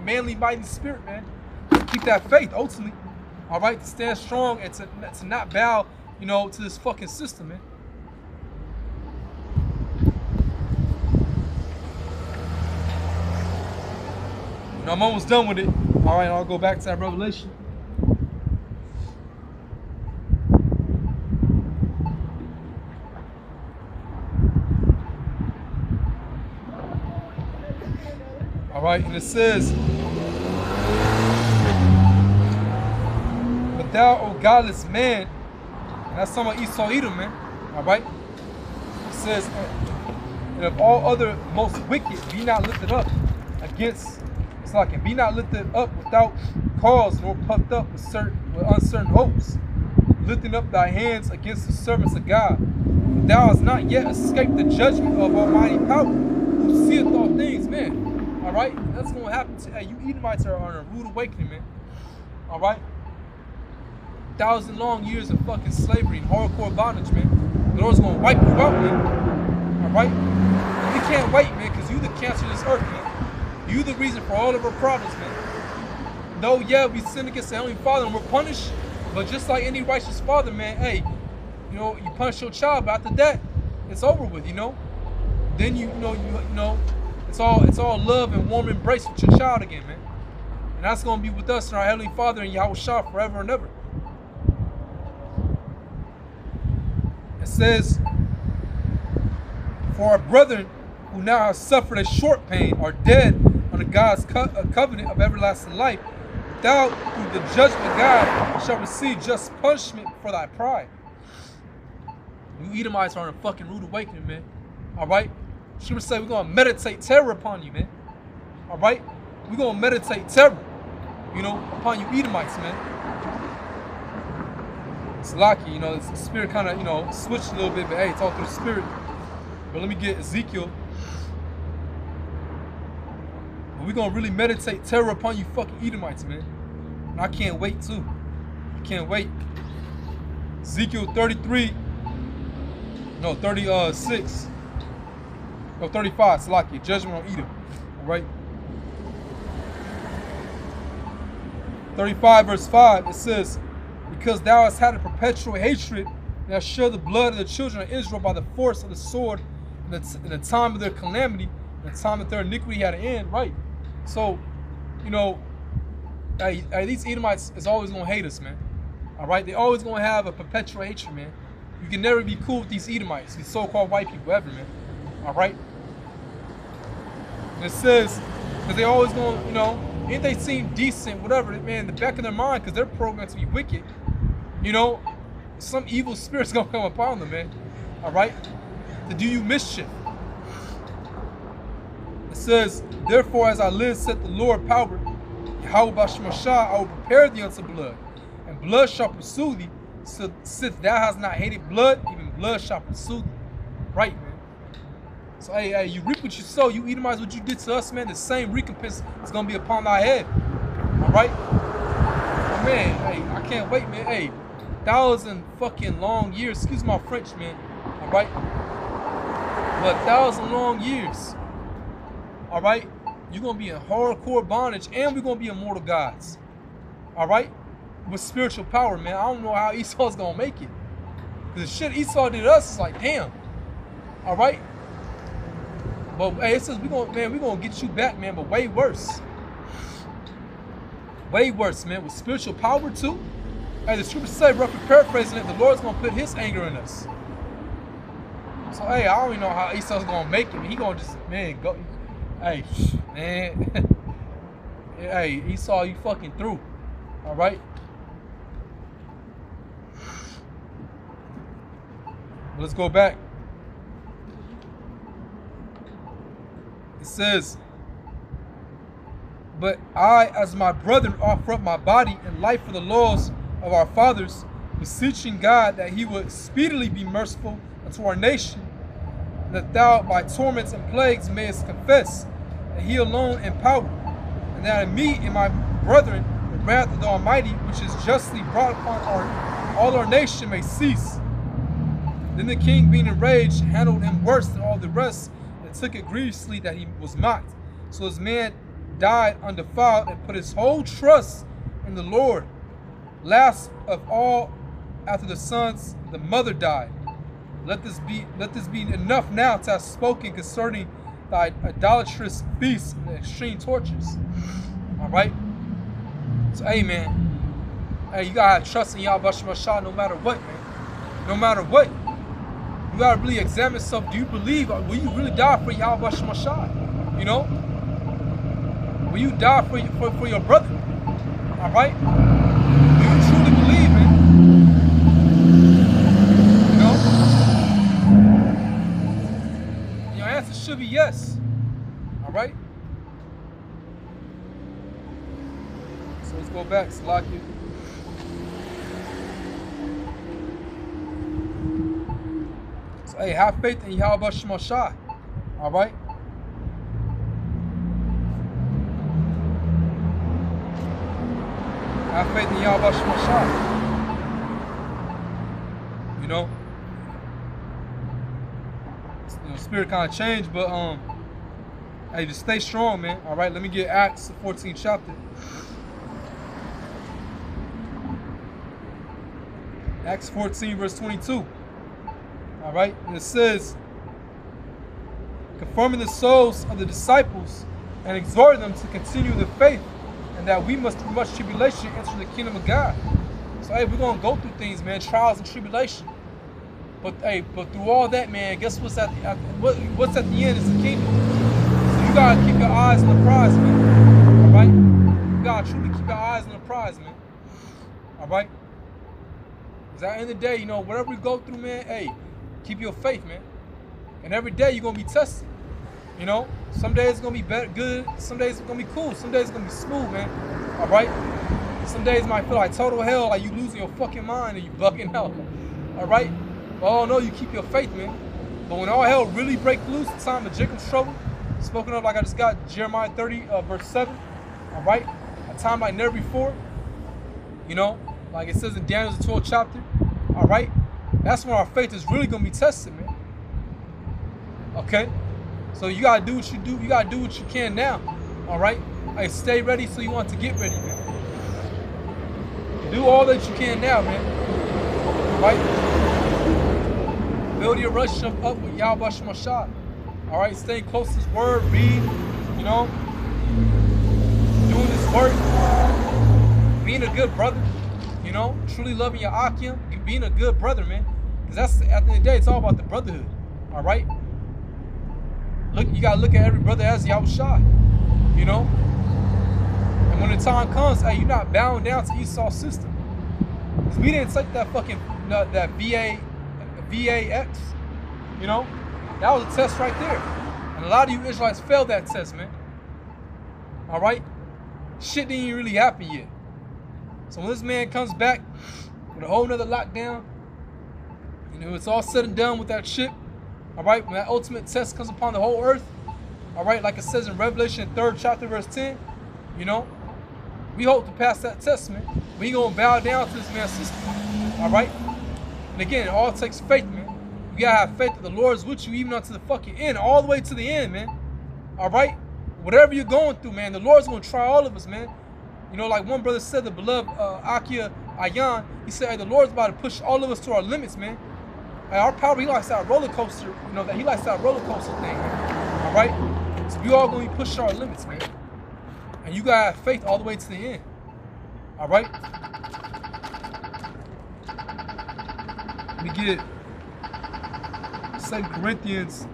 manly mighty spirit, man. To keep that faith ultimately. All right, to stand strong and to not bow, to this fucking system, man. I'm almost done with it. All right, I'll go back to that Revelation. All right, and it says, But thou, O godless man, and that's talking about Esau Edom, man. All right, it says, and of all other most wicked, be not lifted up against. It's like, and be not lifted up without cause, nor puffed up with uncertain hopes, lifting up thy hands against the servants of God. But thou hast not yet escaped the judgment of Almighty power, who seeth all things, man. All right, that's gonna happen to you. Edomites are on a rude awakening, man. All right, 1,000 long years of fucking slavery and hardcore bondage, man. The Lord's gonna wipe you out, man. All right, and we can't wait, man, because you the cancer of this earth, man. You the reason for all of our problems, man. Though, yeah, we sin against the Heavenly Father and we're punished, but just like any righteous father, man, you punish your child, but after that, it's over with, Then it's all love and warm embrace with your child again, man. And that's gonna be with us and our Heavenly Father and Yahushua forever and ever. It says, For our brethren who now have suffered a short pain are dead under God's covenant of everlasting life, thou, through the judgment of God, shall receive just punishment for thy pride. You Edomites are in a fucking rude awakening, man. All right? Scripture say we're going to meditate terror upon you, man. All right? We're going to meditate terror, upon you Edomites, man. It's lucky, the spirit kind of, switched a little bit, but it's all through the spirit. But let me get Ezekiel. We're going to really meditate terror upon you fucking Edomites, man. And I can't wait, too. I can't wait. Ezekiel 36. No, 35. Salaki, judgment on Edom. All right. 35 verse 5, it says, Because thou hast had a perpetual hatred, and hast shed the blood of the children of Israel by the force of the sword in the time of their calamity, in the time that their iniquity had an end, right? So, these Edomites is always going to hate us, man. All right? They're always going to have a perpetual hatred, man. You can never be cool with these Edomites, these so-called white people ever, man. All right? And it says, because they always going to, if they seem decent, whatever, man, in the back of their mind, because they're programmed to be wicked, some evil spirit's going to come upon them, man. All right? To do you mischief. It says, Therefore, as I live, said the Lord power, Yahweh Bashmashah, I will prepare thee unto blood, and blood shall pursue thee. So since thou hast not hated blood, even blood shall pursue thee. Right, man. So, you reap what you sow. You Edomites, what you did to us, man, the same recompense is going to be upon thy head. All right? Oh, man, I can't wait, man. 1,000 fucking long years. Excuse my French, man. All right? But 1,000 long years. All right? You're going to be in hardcore bondage, and we're going to be immortal gods. All right? With spiritual power, man. I don't know how Esau's gonna make it. Because the shit Esau did to us is like, damn. All right? But hey, it says we're gonna get you back, man, but way worse. Way worse, man, with spiritual power too. Hey, the scripture say, roughly paraphrasing it, the Lord's gonna put his anger in us. So hey, I don't even know how Esau's gonna make it. He gonna just, man, go. Hey, man. Hey, Esau, you fucking through. All right? Let's go back. It says, but I, as my brethren, offer up my body and life for the laws of our fathers, beseeching God that he would speedily be merciful unto our nation, and that thou by torments and plagues mayest confess that he alone in power, and that in me and my brethren the wrath of the Almighty, which is justly brought upon all our nation, may cease. Then the king, being enraged, handled him worse than all the rest, and took it grievously that he was mocked. So his man died undefiled, and put his whole trust in the Lord. Last of all, after the sons, the mother died. Let this be enough now to have spoken concerning thy idolatrous feasts and extreme tortures. All right. So hey, man. Hey, you gotta have trust in Yahweh Shah no matter what, man. No matter what. You gotta really examine yourself. Do you believe? Will you really die for Yahweh Shah? You know? Will you die for your brother? All right? Do you truly believe, man? You know? Your answer should be yes. All right? So let's go back. Salakia. So, hey, have faith in Yahweh Shah. All right? Have faith in Yahweh Shah. You know? Spirit kind of changed, but hey, just stay strong, man. All right, let me get Acts, the 14th chapter. Acts 14, verse 22. All right, and it says, confirming the souls of the disciples and exhorting them to continue the faith, and that we must through much tribulation enter the kingdom of God. So hey, we're gonna go through things, man, trials and tribulation. But hey, through all that, man, guess what's at the end is the kingdom. So you gotta keep your eyes on the prize, man. All right, you gotta truly keep your eyes on the prize, man. All right. Because at the end of the day, you know, whatever we go through, man, hey, keep your faith, man. And every day you're gonna be tested. You know, some days it's gonna be better, good. Some days it's gonna be cool. Some days it's gonna be smooth, man. All right. Some days might feel like total hell, like you losing your fucking mind and you bugging out. All right. But all no, you keep your faith, man. But when all hell really breaks loose, the time of Jacob's trouble, spoken of like I just got Jeremiah 30, verse 7. All right. A time like never before. You know, like it says in Daniel the 12th chapter. All right. That's when our faith is really gonna be tested, man. Okay. So you gotta do what you do. You gotta do what you can now. All right. Hey, stay ready so you want to get ready, man. Do all that you can now, man. All right. Build your relationship up with Yahweh Shah. All right. Stay close to His Word. Read. You know. Doing His work. Being a good brother. You know. Truly loving your Akim. Being a good brother, man. Because that's at the end of the day, it's all about the brotherhood. All right. Look, you gotta look at every brother as Yahweh Shah, you know? And when the time comes, hey, you're not bound down to Esau's system. Because we didn't take that fucking, that VAX, you know? That was a test right there. And a lot of you Israelites failed that test, man. All right? Shit didn't even really happen yet. So when this man comes back with a whole nother lockdown, you know, it's all said and done with that shit. All right, when that ultimate test comes upon the whole earth, all right, like it says in Revelation 3rd chapter, verse 10, you know, we hope to pass that test, man. We ain't gonna bow down to this man's system, all right? And again, it all takes faith, man. You gotta have faith that the Lord is with you even unto the fucking end, all the way to the end, man. All right? Whatever you're going through, man, the Lord's gonna try all of us, man. You know, like one brother said, the beloved Akia Ayan, he said, hey, the Lord's about to push all of us to our limits, man. Hey, our power, he likes that roller coaster, you know, that he likes that roller coaster thing, man. All right? So we all going to be pushed to our limits, man. And you got to have faith all the way to the end. All right? Let me get 2 Corinthians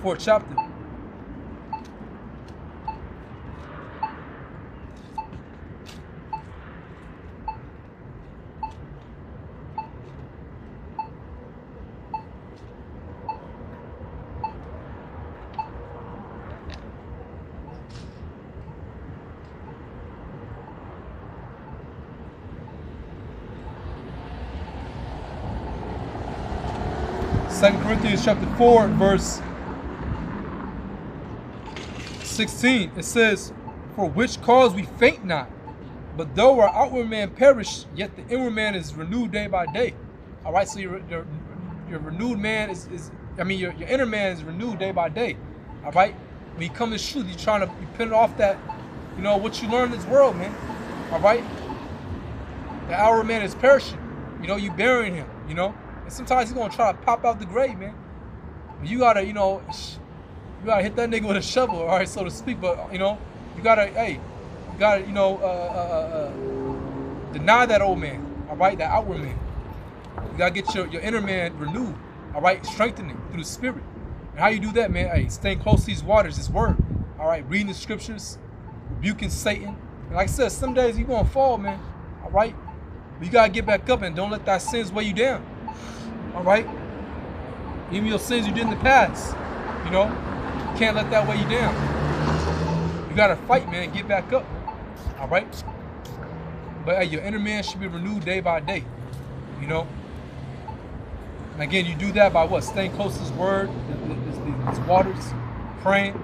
4th chapter. Second Corinthians chapter 4, verse 16, it says, for which cause we faint not, but though our outward man perish, yet the inward man is renewed day by day. All right, so your renewed man your inner man is renewed day by day. All right, when you come to this truth, you pin it off that, you know, what you learn in this world, man. All right, the outward man is perishing. You know, you burying him. You know. And sometimes he's gonna try to pop out the grave, man. But you gotta, you know, you gotta hit that nigga with a shovel, all right, so to speak. But you know, you gotta, you know, deny that old man, all right, that outward man. You gotta get your inner man renewed, all right, strengthening through the Spirit. And how you do that, man? Hey, staying close to these waters, this word, all right, reading the scriptures, rebuking Satan. And like I said, some days you gonna fall, man, all right. But you gotta get back up and don't let that sins weigh you down. All right, even your sins you did in the past, you know, you can't let that weigh you down. You gotta fight, man, get back up. All right, but hey, your inner man should be renewed day by day, you know. And again, you do that by what? Staying close to His Word, these waters, praying,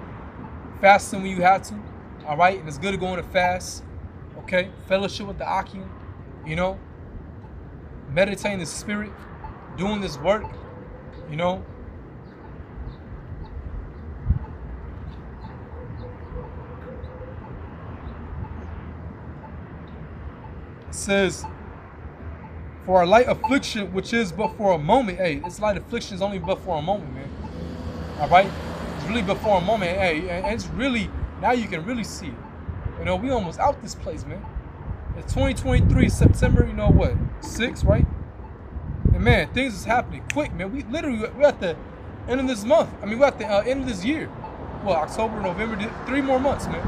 fasting when you have to. All right, and it's good to go on a fast. Okay, fellowship with the Akim, you know, meditating the Spirit. Doing this work, you know. It says, for our light affliction, which is but for a moment. Hey, this light affliction is only but for a moment, man. All right? It's really but for a moment. Hey, and it's really, now you can really see it. You know, we almost out this place, man. It's 2023, September, you know what, 6, right? And man, things is happening quick, man. We're at the end of this month. I mean, we're at the end of this year. Well, October, November, 3 more months, man.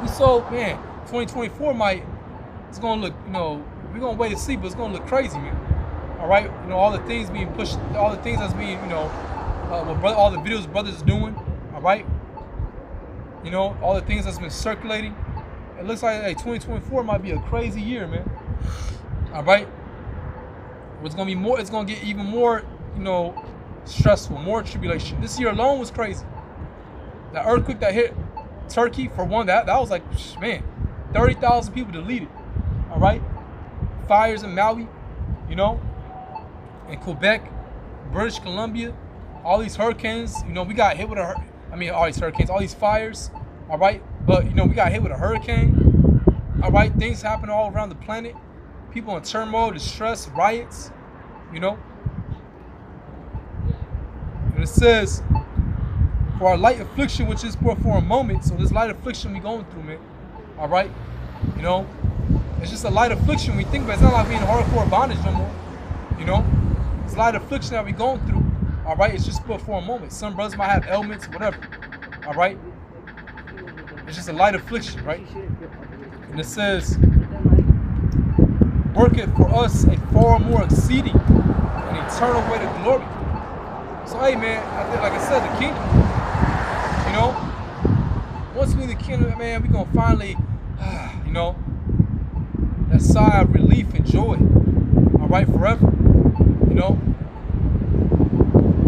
We saw, man, 2024 it's gonna look, you know, we're gonna wait and see, but it's gonna look crazy, man. All right, you know, all the things being pushed, all the things that's being, you know, all the videos brothers doing, all right. You know, all the things that's been circulating. It looks like, hey, 2024 might be a crazy year, man. All right. It's gonna be more. It's gonna get even more, you know, stressful, more tribulation. This year alone was crazy. The earthquake that hit Turkey, for one, that was like, man, 30,000 people deleted. All right, fires in Maui, you know, in Quebec, British Columbia, all these hurricanes. You know, we got hit with all these hurricanes, all these fires. All right, but you know, we got hit with a hurricane. All right, things happen all around the planet. People in turmoil, distress, riots, you know. And it says, for our light affliction, which is for a moment. So this light affliction we going through, man. All right, you know, it's just a light affliction. We think about it. It's not like we in hardcore bondage no more. You know, it's light affliction that we going through. All right, it's just for a moment. Some brothers might have ailments, whatever. All right, it's just a light affliction, right? And it says, worketh for us a far more exceeding and eternal weight of glory. So hey, man, like I said, the kingdom, you know, once we in the kingdom, man, we gonna finally, you know, that sigh of relief and joy, all right, forever, you know.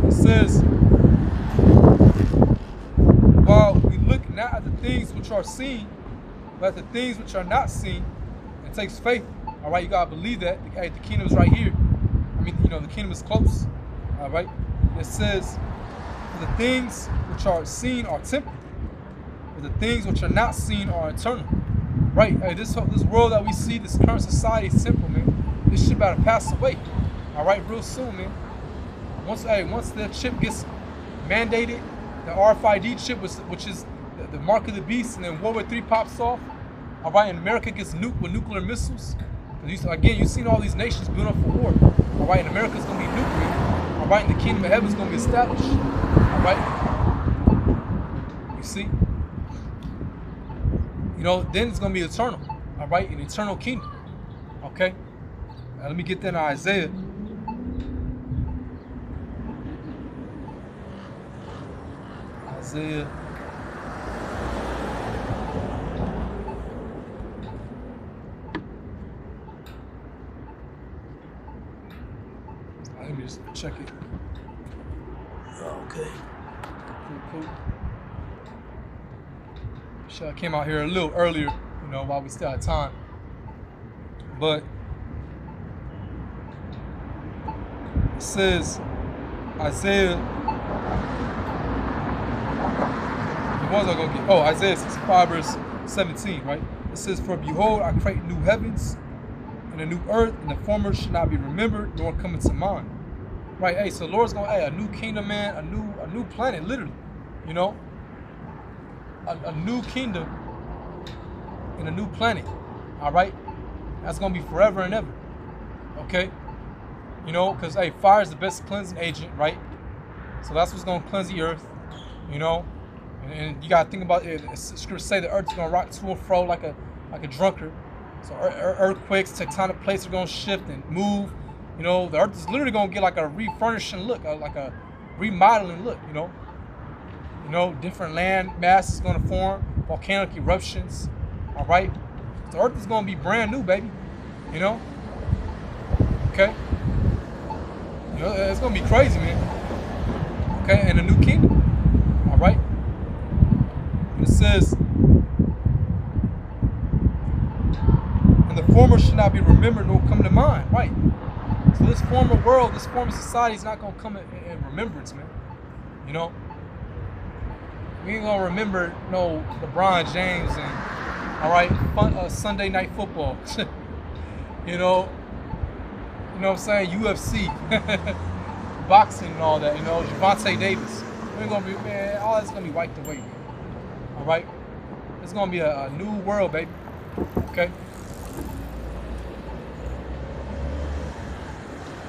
It says, while we look not at the things which are seen, but at the things which are not seen, it takes faith. All right, you gotta believe that. Hey, the kingdom is right here. I mean, you know, the kingdom is close. All right. It says, the things which are seen are temporal, but the things which are not seen are eternal. Right? Hey, this world that we see, this current society is simple, man. This shit about to pass away. All right, real soon, man. Once the chip gets mandated, the RFID chip, which is the mark of the beast, and then World War III pops off. All right, and America gets nuked with nuclear missiles. Again, you've seen all these nations build up for war. All right, and America's gonna be nuclear. All right, and the kingdom of heaven is gonna be established. All right, you see. Then it's gonna be eternal. All right, an eternal kingdom. Okay. Now let me get that in Isaiah. Isaiah. Let me just check it. Okay. Cool. I came out here a little earlier, while we still had time. But it says, Isaiah. The ones I'm gonna get. Isaiah 65 verse 17, right? It says, "For behold, I create new heavens and a new earth, and the former should not be remembered, nor come into mind." Right? Hey, so the Lord's gonna a new kingdom, man, a new planet, literally. A new kingdom and a new planet. All right, that's gonna be forever and ever. Okay, because fire is the best cleansing agent, right? So that's what's gonna cleanse the earth. And you gotta think about it. Scriptures say the earth's gonna rock to and fro like a drunkard. So earthquakes, tectonic plates are gonna shift and move. The earth is literally gonna get like a refurnishing look, like a remodeling look. Different land masses gonna form, volcanic eruptions. All right, the earth is gonna be brand new, baby. Okay. It's gonna be crazy, man. Okay, and a new kingdom. All right. And it says, "And the former should not be remembered nor come to mind." Right. So this former world, this former society is not gonna come in remembrance, man. We ain't gonna remember LeBron James and fun Sunday night football. What I'm saying? UFC, boxing and all that, Gervonta Davis. We ain't gonna be, man, all that's gonna be wiped away, man. All right? It's gonna be a new world, baby. Okay?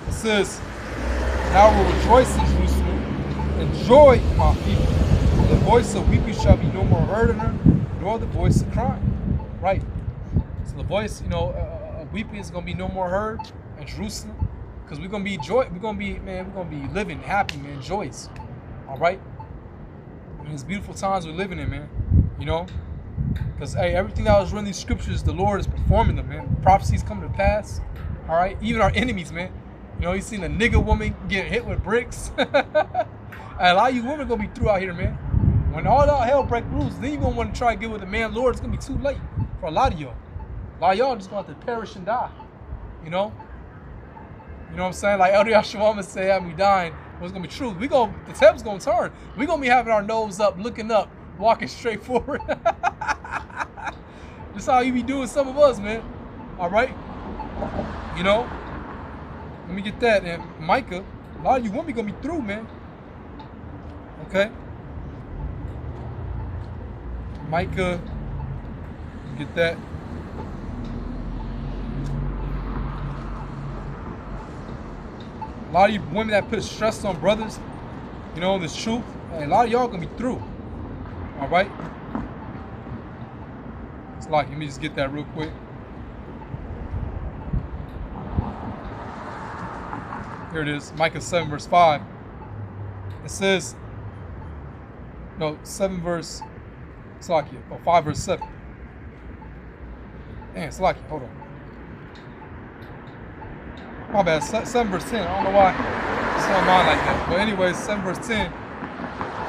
It says, "And I will rejoice in Jerusalem, and joy in my people. The voice of weeping shall be no more heard in her, nor the voice of crying." Right. So the voice, of weeping is gonna be no more heard in Jerusalem, because we're gonna be living happy, man, joyous. All right. And it's beautiful times we're living in, man. Because everything that was written in these scriptures, the Lord is performing them, man. Prophecies come to pass. All right. Even our enemies, man. You seen a nigga woman get hit with bricks. A lot of you women gonna be through out here, man. When all that hell break loose, then you're gonna want to try to get with the man Lord. It's gonna be too late for a lot of y'all. A lot of y'all just gonna have to perish and die. You know what I'm saying? Like Elder Yashua say, "Have me dying." What's gonna be true? The tab's gonna turn. We gonna be having our nose up, looking up, walking straight forward. That's how you be doing some of us, man. All right. Let me get that. And Micah, a lot of you women gonna be through, man. Okay. Micah, get that. A lot of you women that put stress on brothers, this truth, a lot of y'all gonna be through. All right. It's like, let me just get that real quick. Here it is, Micah 7 verse 5. It says, 7 verse, Salakia, 5 verse 7. Damn, Salakia, hold on. My bad, 7 verse 10, I don't know why it's on mine like that. But anyways, 7 verse 10.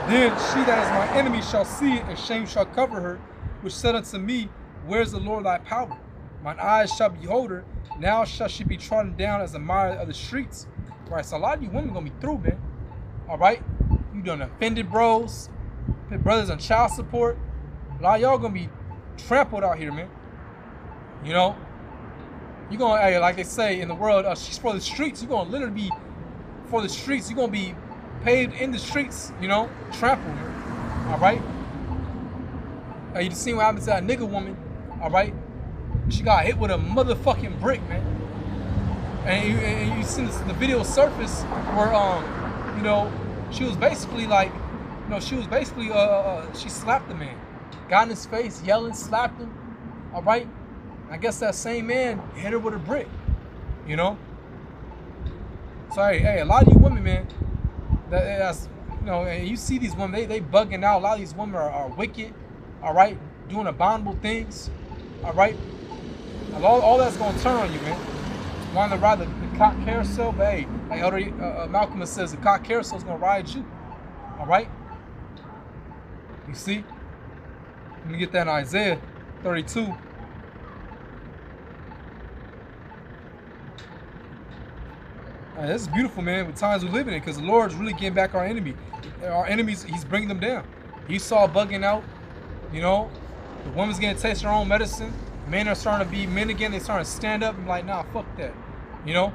"Then she that is my enemy shall see it, and shame shall cover her, which said unto me, Where's the Lord thy power? Mine eyes shall behold her, now shall she be trodden down as a mire of the streets." Right, so a lot of you women gonna be through, man. All right, you done offended bros, put brothers on child support, A lot of y'all gonna be trampled out here, man. You know, you gonna, hey, like they say in the world, she's for the streets. You're gonna literally be for the streets. You're gonna be paved in the streets. You know, trampled, man. All right. You just seen what happened to that nigga woman. All right. She got hit with a motherfucking brick, man. And you seen the video surface where you know, she was basically like, you know, she slapped the man, got in his face, yelling, slapped him. All right. I guess that same man hit her with a brick, you know? So, hey, a lot of you women, man, that's, you know, and you see these women, they bugging out. A lot of these women are wicked, all right? Doing abominable things, all right? And all that's going to turn on you, man. Want to ride the cock carousel, but hey, like Elder Malcolm says, the cock carousel is going to ride you, all right? You see? Let me get that in Isaiah 32. This is beautiful, man, with times we live in it, because the Lord's really getting back our enemy. Our enemies, he's bringing them down. Esau bugging out, you know. The woman's getting to taste her own medicine. Men are starting to be men again. They're starting to stand up and be like, nah, fuck that. You know.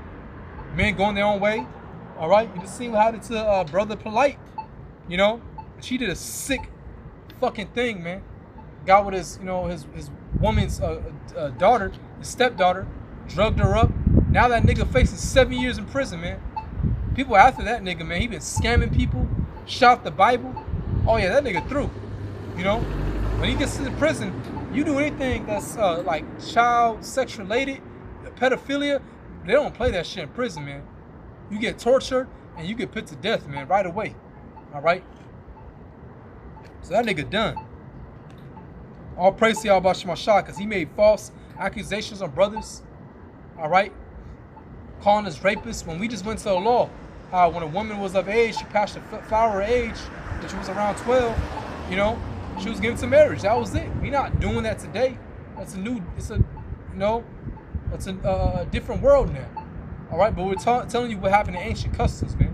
Men going their own way. All right. You just seen what happened to Brother Polite. You know. She did a sick fucking thing, man. Got with his, you know, his woman's daughter, his stepdaughter, drugged her up. Now that nigga faces 7 years in prison, man. People after that nigga, man, he been scamming people, shot the Bible. Oh yeah, that nigga through. You know, when he gets to the prison, you do anything that's like child sex related, pedophilia, they don't play that shit in prison, man. You get tortured and you get put to death, man, right away. All right. So that nigga done. All praise to y'all about Shemashah, because he made false accusations on brothers. All right. Calling us rapists when we just went to the law. How when a woman was of age, she passed the flower age, which was around 12, you know, she was given to marriage. That was it. We're not doing that today. That's it's a different world now. All right, but we're telling you what happened in ancient customs, man.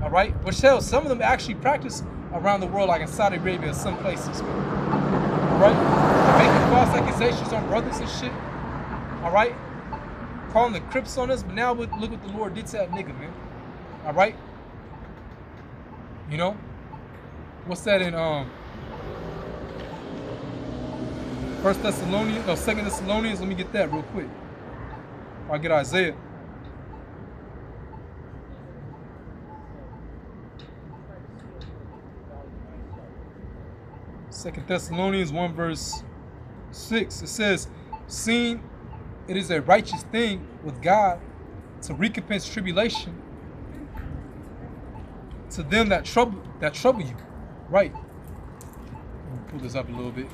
All right, which tells some of them actually practice around the world, like in Saudi Arabia, some places, man. All right, making false accusations on brothers and shit. All right. Calling the Crips on us, but now look what the Lord did to that nigga, man. All right, you know what's that in 1 Thessalonians, 2 Thessalonians? Let me get that real quick. I'll get Isaiah. Second Thessalonians 1 verse 6. It says, "Seeing it is a righteous thing with God to recompense tribulation to them that trouble you." Right. Let me pull this up a little bit.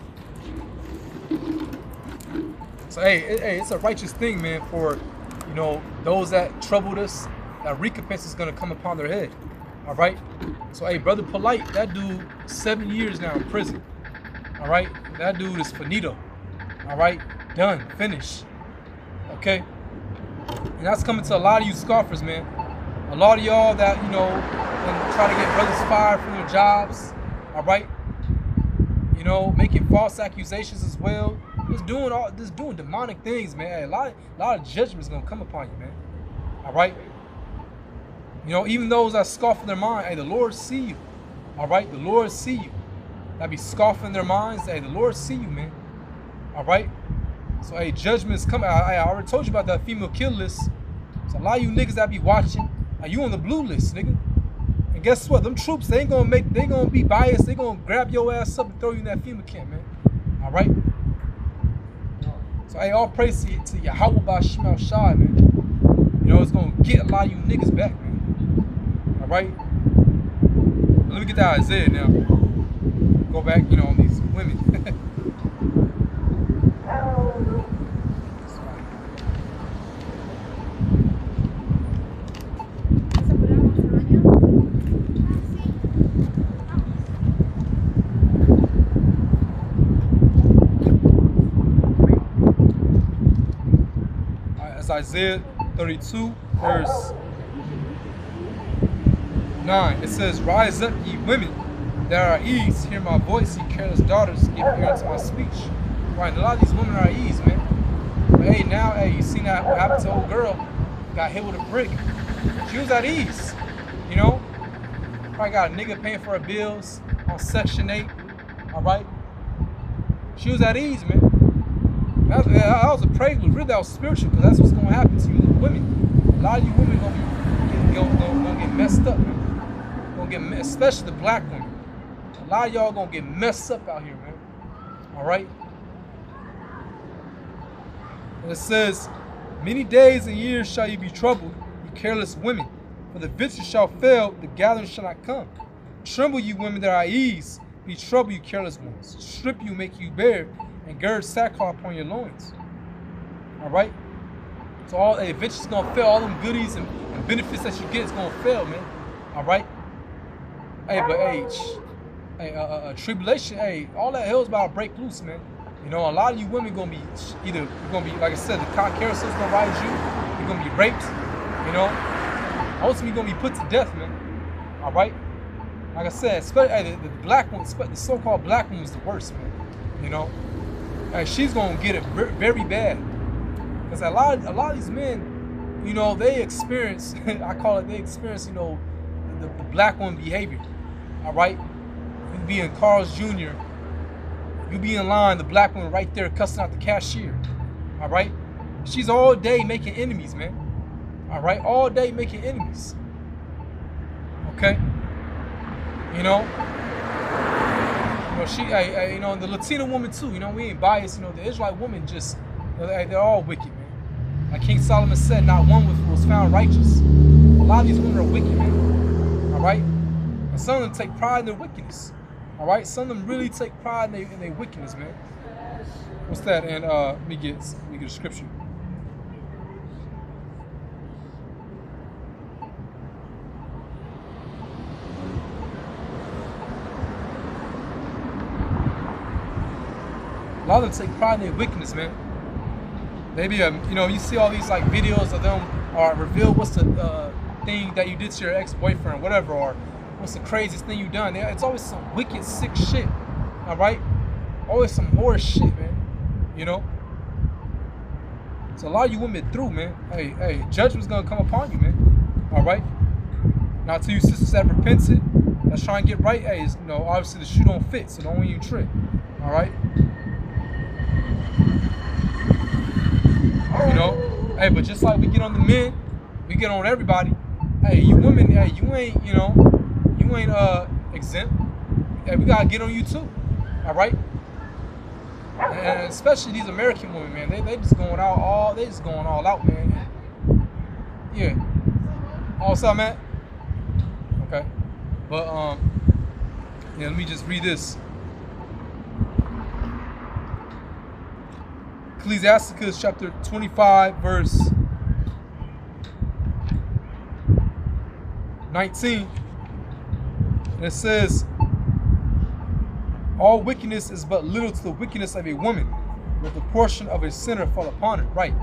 So hey, it's a righteous thing, man, for, you know, those that troubled us. That recompense is gonna come upon their head. All right. So hey, Brother Polite, that dude 7 years now in prison. All right. That dude is finito. All right. Done. Finished. Okay, and that's coming to a lot of you scoffers, man. A lot of y'all that, you know, and try to get brothers fired from their jobs. All right, you know, making false accusations as well. Just doing demonic things, man. A lot of judgment is gonna come upon you, man. All right. You know, even those that scoff in their mind, hey, the Lord see you. All right, the Lord see you. That be scoffing their minds, hey, the Lord see you, man. All right. So, hey, judgment's coming. I already told you about that female kill list. So, a lot of you niggas that be watching, you on the blue list, nigga. And guess what? Them troops, they gonna be biased. They gonna grab your ass up and throw you in that female camp, man. All right? So, hey, all praise to Yahweh Bashim Shai, man. You know, it's gonna get a lot of you niggas back, man. All right? Let me get to Isaiah now. Go back, you know, on these women. Isaiah 32 verse 9. It says, "Rise up, ye women that are ease, hear my voice, ye careless daughters, give ear unto my speech. Right, and a lot of these women are at ease, man. But hey, now, hey, you seen that what happened to old girl? Got hit with a brick. She was at ease, you know? Probably got a nigga paying for her bills on Section 8, all right? She was at ease, man. That was a prelude. Really, that was spiritual, because that's what's going to happen to you women. A lot of you women gonna get messed up, man. Gonna get, especially the black women. A lot of y'all gonna get messed up out here, man. All right? And it says, many days and years shall you be troubled, you careless women. For the victory shall fail, the gathering shall not come. Tremble, you women that are at ease. Be troubled, you careless ones. Strip you, make you bare, and gird sackcloth upon your loins. All right? So all the victory's going to fail. All them goodies and benefits that you get is going to fail, man. All right? Hey, but tribulation, hey, all that hell's about to break loose, man. You know, a lot of you women going to be either, going to be, like I said, the cock carousel's going to ride you. You're going to be raped, you know. Ultimately, you're going to be put to death, man. All right? Like I said, especially the black one, the so-called black one was the worst, man. You know? And she's going to get it very bad. Because a lot of these men, you know, they experience, I call it, they experience, you know, the black woman behavior. All right? You be in Carl's Jr., you be in line, the black woman right there cussing out the cashier. All right? She's all day making enemies, man. All right? All day making enemies. Okay? You know? She, you know, the Latina woman too, you know, we ain't biased, you know, the Israelite woman just, you know, they're all wicked, man. Like King Solomon said, not one was found righteous. A lot of these women are wicked, man. All right? And some of them take pride in their wickedness. All right? Some of them really take pride in their wickedness, man. What's that? And let me get a scripture. A lot of them take pride in their wickedness, man. Maybe, you know, you see all these like videos of them, or reveal what's the thing that you did to your ex-boyfriend, whatever, or what's the craziest thing you done. It's always some wicked, sick shit. All right, always some horror shit, man. You know. So a lot of you women through, man. Hey, judgment's gonna come upon you, man. All right. Now to you sisters that repented, that's trying to get right. Hey, you know, obviously the shoe don't fit, so don't even trip. All right. You know, hey, but just like we get on the men, we get on everybody. Hey, you women, hey, you ain't, you know, you ain't exempt. Hey, we gotta get on you too. All right. And especially these American women, man, they just going out they just going all out, man. Yeah. What's up, man? Okay. But yeah, let me just read this. Ecclesiasticus chapter 25, verse 19. And it says, all wickedness is but little to the wickedness of a woman, but the portion of a sinner fall upon it. Right.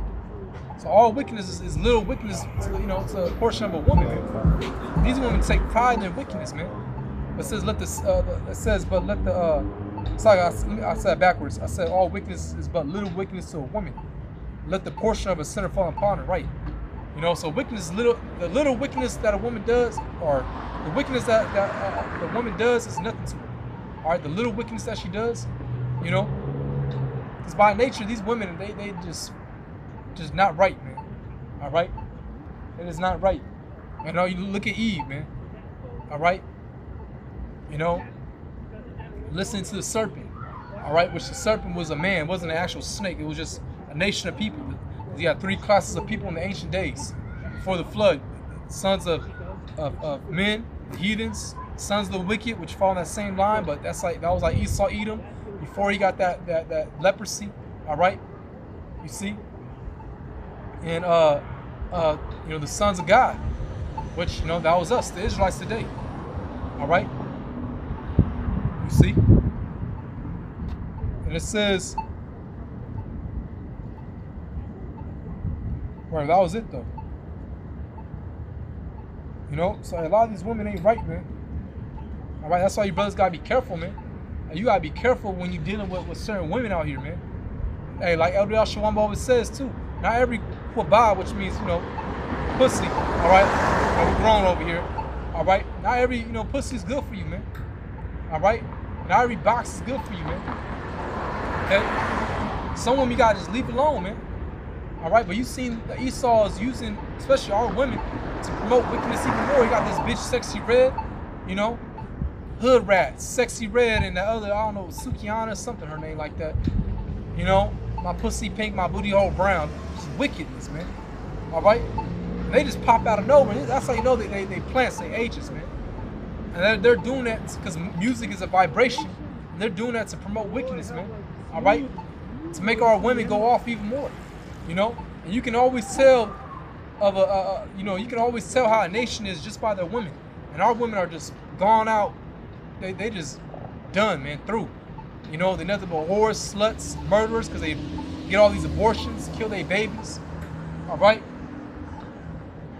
So all wickedness is little wickedness to, you know, to a portion of a woman, man. These women take pride in their wickedness, man. It says sorry, I said it backwards. I said all wickedness is but little wickedness to a woman. Let the portion of a sinner fall upon it. Right. You know, so wickedness, the little wickedness that a woman does, or the wickedness that the woman does is nothing to her. All right, the little wickedness that she does, you know, because by nature these women they just not right, man. All right, it is not right. You know, you look at Eve, man. All right, you know, listen to the serpent. All right, which the serpent was a man, wasn't an actual snake. It was just a nation of people. You had 3 classes of people in the ancient days before the flood: sons of men, the heathens, sons of the wicked, which fall in that same line. But that was like Esau, Edom, before he got that leprosy. All right, you see, and you know, the sons of God, which, you know, that was us, the Israelites today. All right, you see, and it says. Right, that was it though. You know, so a lot of these women ain't right, man. All right, that's why you brothers gotta be careful, man. And you gotta be careful when you're dealing with certain women out here, man. Hey, like Elder Al Shawamba always says too, not every kwabah, which means, you know, pussy, all right? We're grown over here, all right? Not every, you know, pussy is good for you, man. All right? Not every box is good for you, man. Okay? Some women you gotta just leave alone, man. All right? But you seen that Esau is using, especially our women, to promote wickedness even more. He got this bitch Sexy Red, you know? Hood Rat, Sexy Red, and the other, I don't know, Sukiana, something, her name like that. You know? My pussy pink, my booty hole brown. It's wickedness, man. All right? And they just pop out of nowhere. That's how you know they plant their ages, man. And they're doing that because music is a vibration. And they're doing that to promote wickedness, man. All right? To make our women go off even more. You know? And you can always tell of you know, you can always tell how a nation is just by their women. And our women are just gone out. They just done, man, through. You know, they're nothing but whores, sluts, murderers, because they get all these abortions, kill their babies. All right?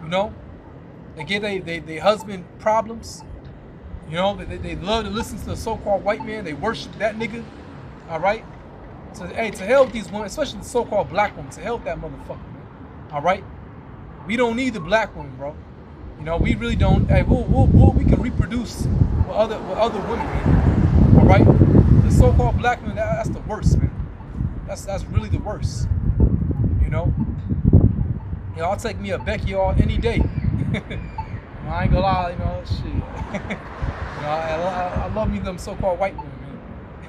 You know? They give their husband problems. You know, they love to listen to the so-called white man. They worship that nigga. All right? So, hey, to hell with these women, especially the so-called black women, to hell with that motherfucker, man. All right? We don't need the black women, bro. You know, we really don't. Hey, we can reproduce with other women, man. All right? The so-called black women, that's the worst, man. That's really the worst. You know? You know, I'll take me a Becky all any day. You know, I ain't gonna lie, you know, shit. You know, I love me them so-called white women,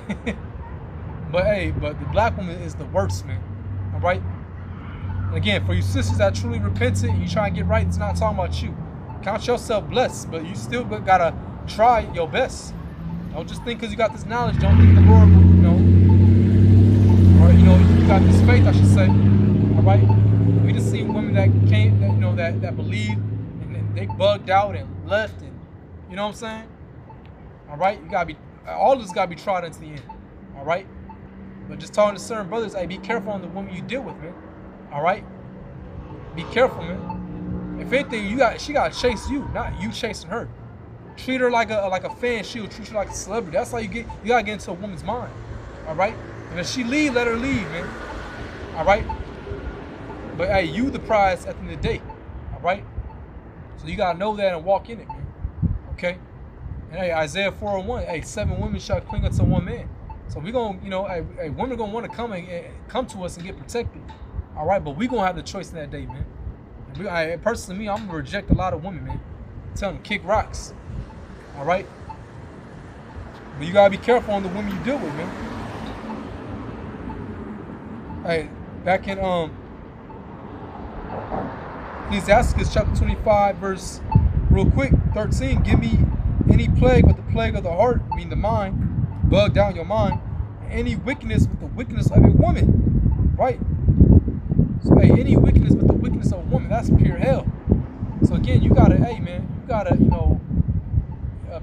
man. But hey, but the black woman is the worst, man. All right? And again, for you sisters that truly repentant and you try and get right, it's not talking about you. Count yourself blessed, but you still gotta try your best. Don't just think because you got this knowledge, don't think the Lord will, you know, or, you know, you got this faith, I should say. All right? We just seen women that came, that, you know, that believed and they bugged out and left, and you know what I'm saying? All right? You gotta be, all this gotta be tried into the end. All right? But just talking to certain brothers, hey, be careful on the woman you deal with, man. All right? Be careful, man. If anything, she gotta chase you, not you chasing her. Treat her like a fan. She'll treat you like a celebrity. That's how you gotta get into a woman's mind. All right? And if she leave, let her leave, man. All right? But hey, you the prize at the end of the day. All right? So you gotta know that and walk in it, man. Okay? And hey, Isaiah 4:1, hey, 7 women shall cling unto one man. So we gonna, you know, hey, women gonna want to come to us and get protected. All right, but we gonna have the choice in that day, man. Personally, I'm gonna reject a lot of women, man. Tell them kick rocks. All right, but you gotta be careful on the women you deal with, man. Hey, back in Ecclesiastes chapter 25, verse real quick, 13. Give me any plague but the plague of the heart, I mean the mind. Bug down your mind, and any wickedness with the wickedness of a woman, right? So hey, any wickedness with the wickedness of a woman, that's pure hell. So again, you gotta, hey man, you gotta, you know,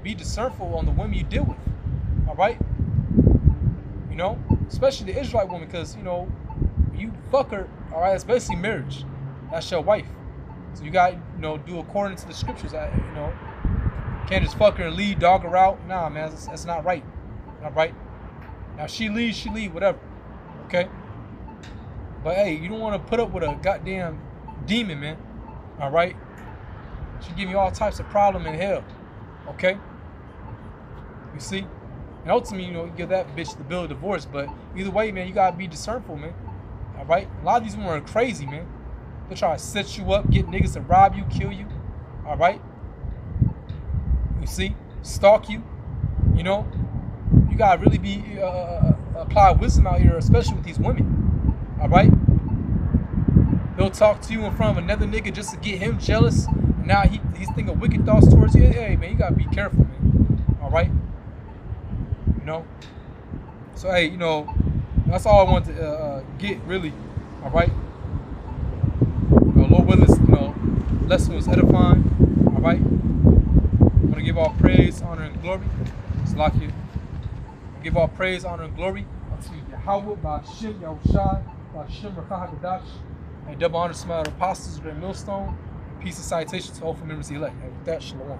be discernful on the women you deal with. All right, you know, especially the Israelite woman, because you know, you fuck her. All right, it's basically marriage. That's your wife. So you got, you know, do according to the scriptures. You know, can't just fuck her and leave, dog her out. Nah, man, that's not right. All right. Now she leave, whatever. Okay. But hey, you don't want to put up with a goddamn demon, man. All right. She give you all types of problem in hell. Okay. You see, and ultimately, you know, you give that bitch the bill of divorce. But either way, man, you gotta be discernful, man. All right. A lot of these women are crazy, man. They try to set you up, get niggas to rob you, kill you. All right. You see, stalk you. You know. You gotta really be apply wisdom out here, especially with these women. All right, they'll talk to you in front of another nigga just to get him jealous. And now he's thinking wicked thoughts towards you. Hey man, you gotta be careful, man. All right, you know. So hey, you know, that's all I want to get really. All right, you know, Lord willing, you know, lesson was edifying. All right, I want to give all praise, honor, and glory. Salakia. Give all praise, honor, and glory unto Yahweh, Ba'ashem, Yahushai, Ba'ashem, Rakah HaKadosh, and double honor to my apostles, great millstone, peace and citation to all for members of the elect. And with that, shalom.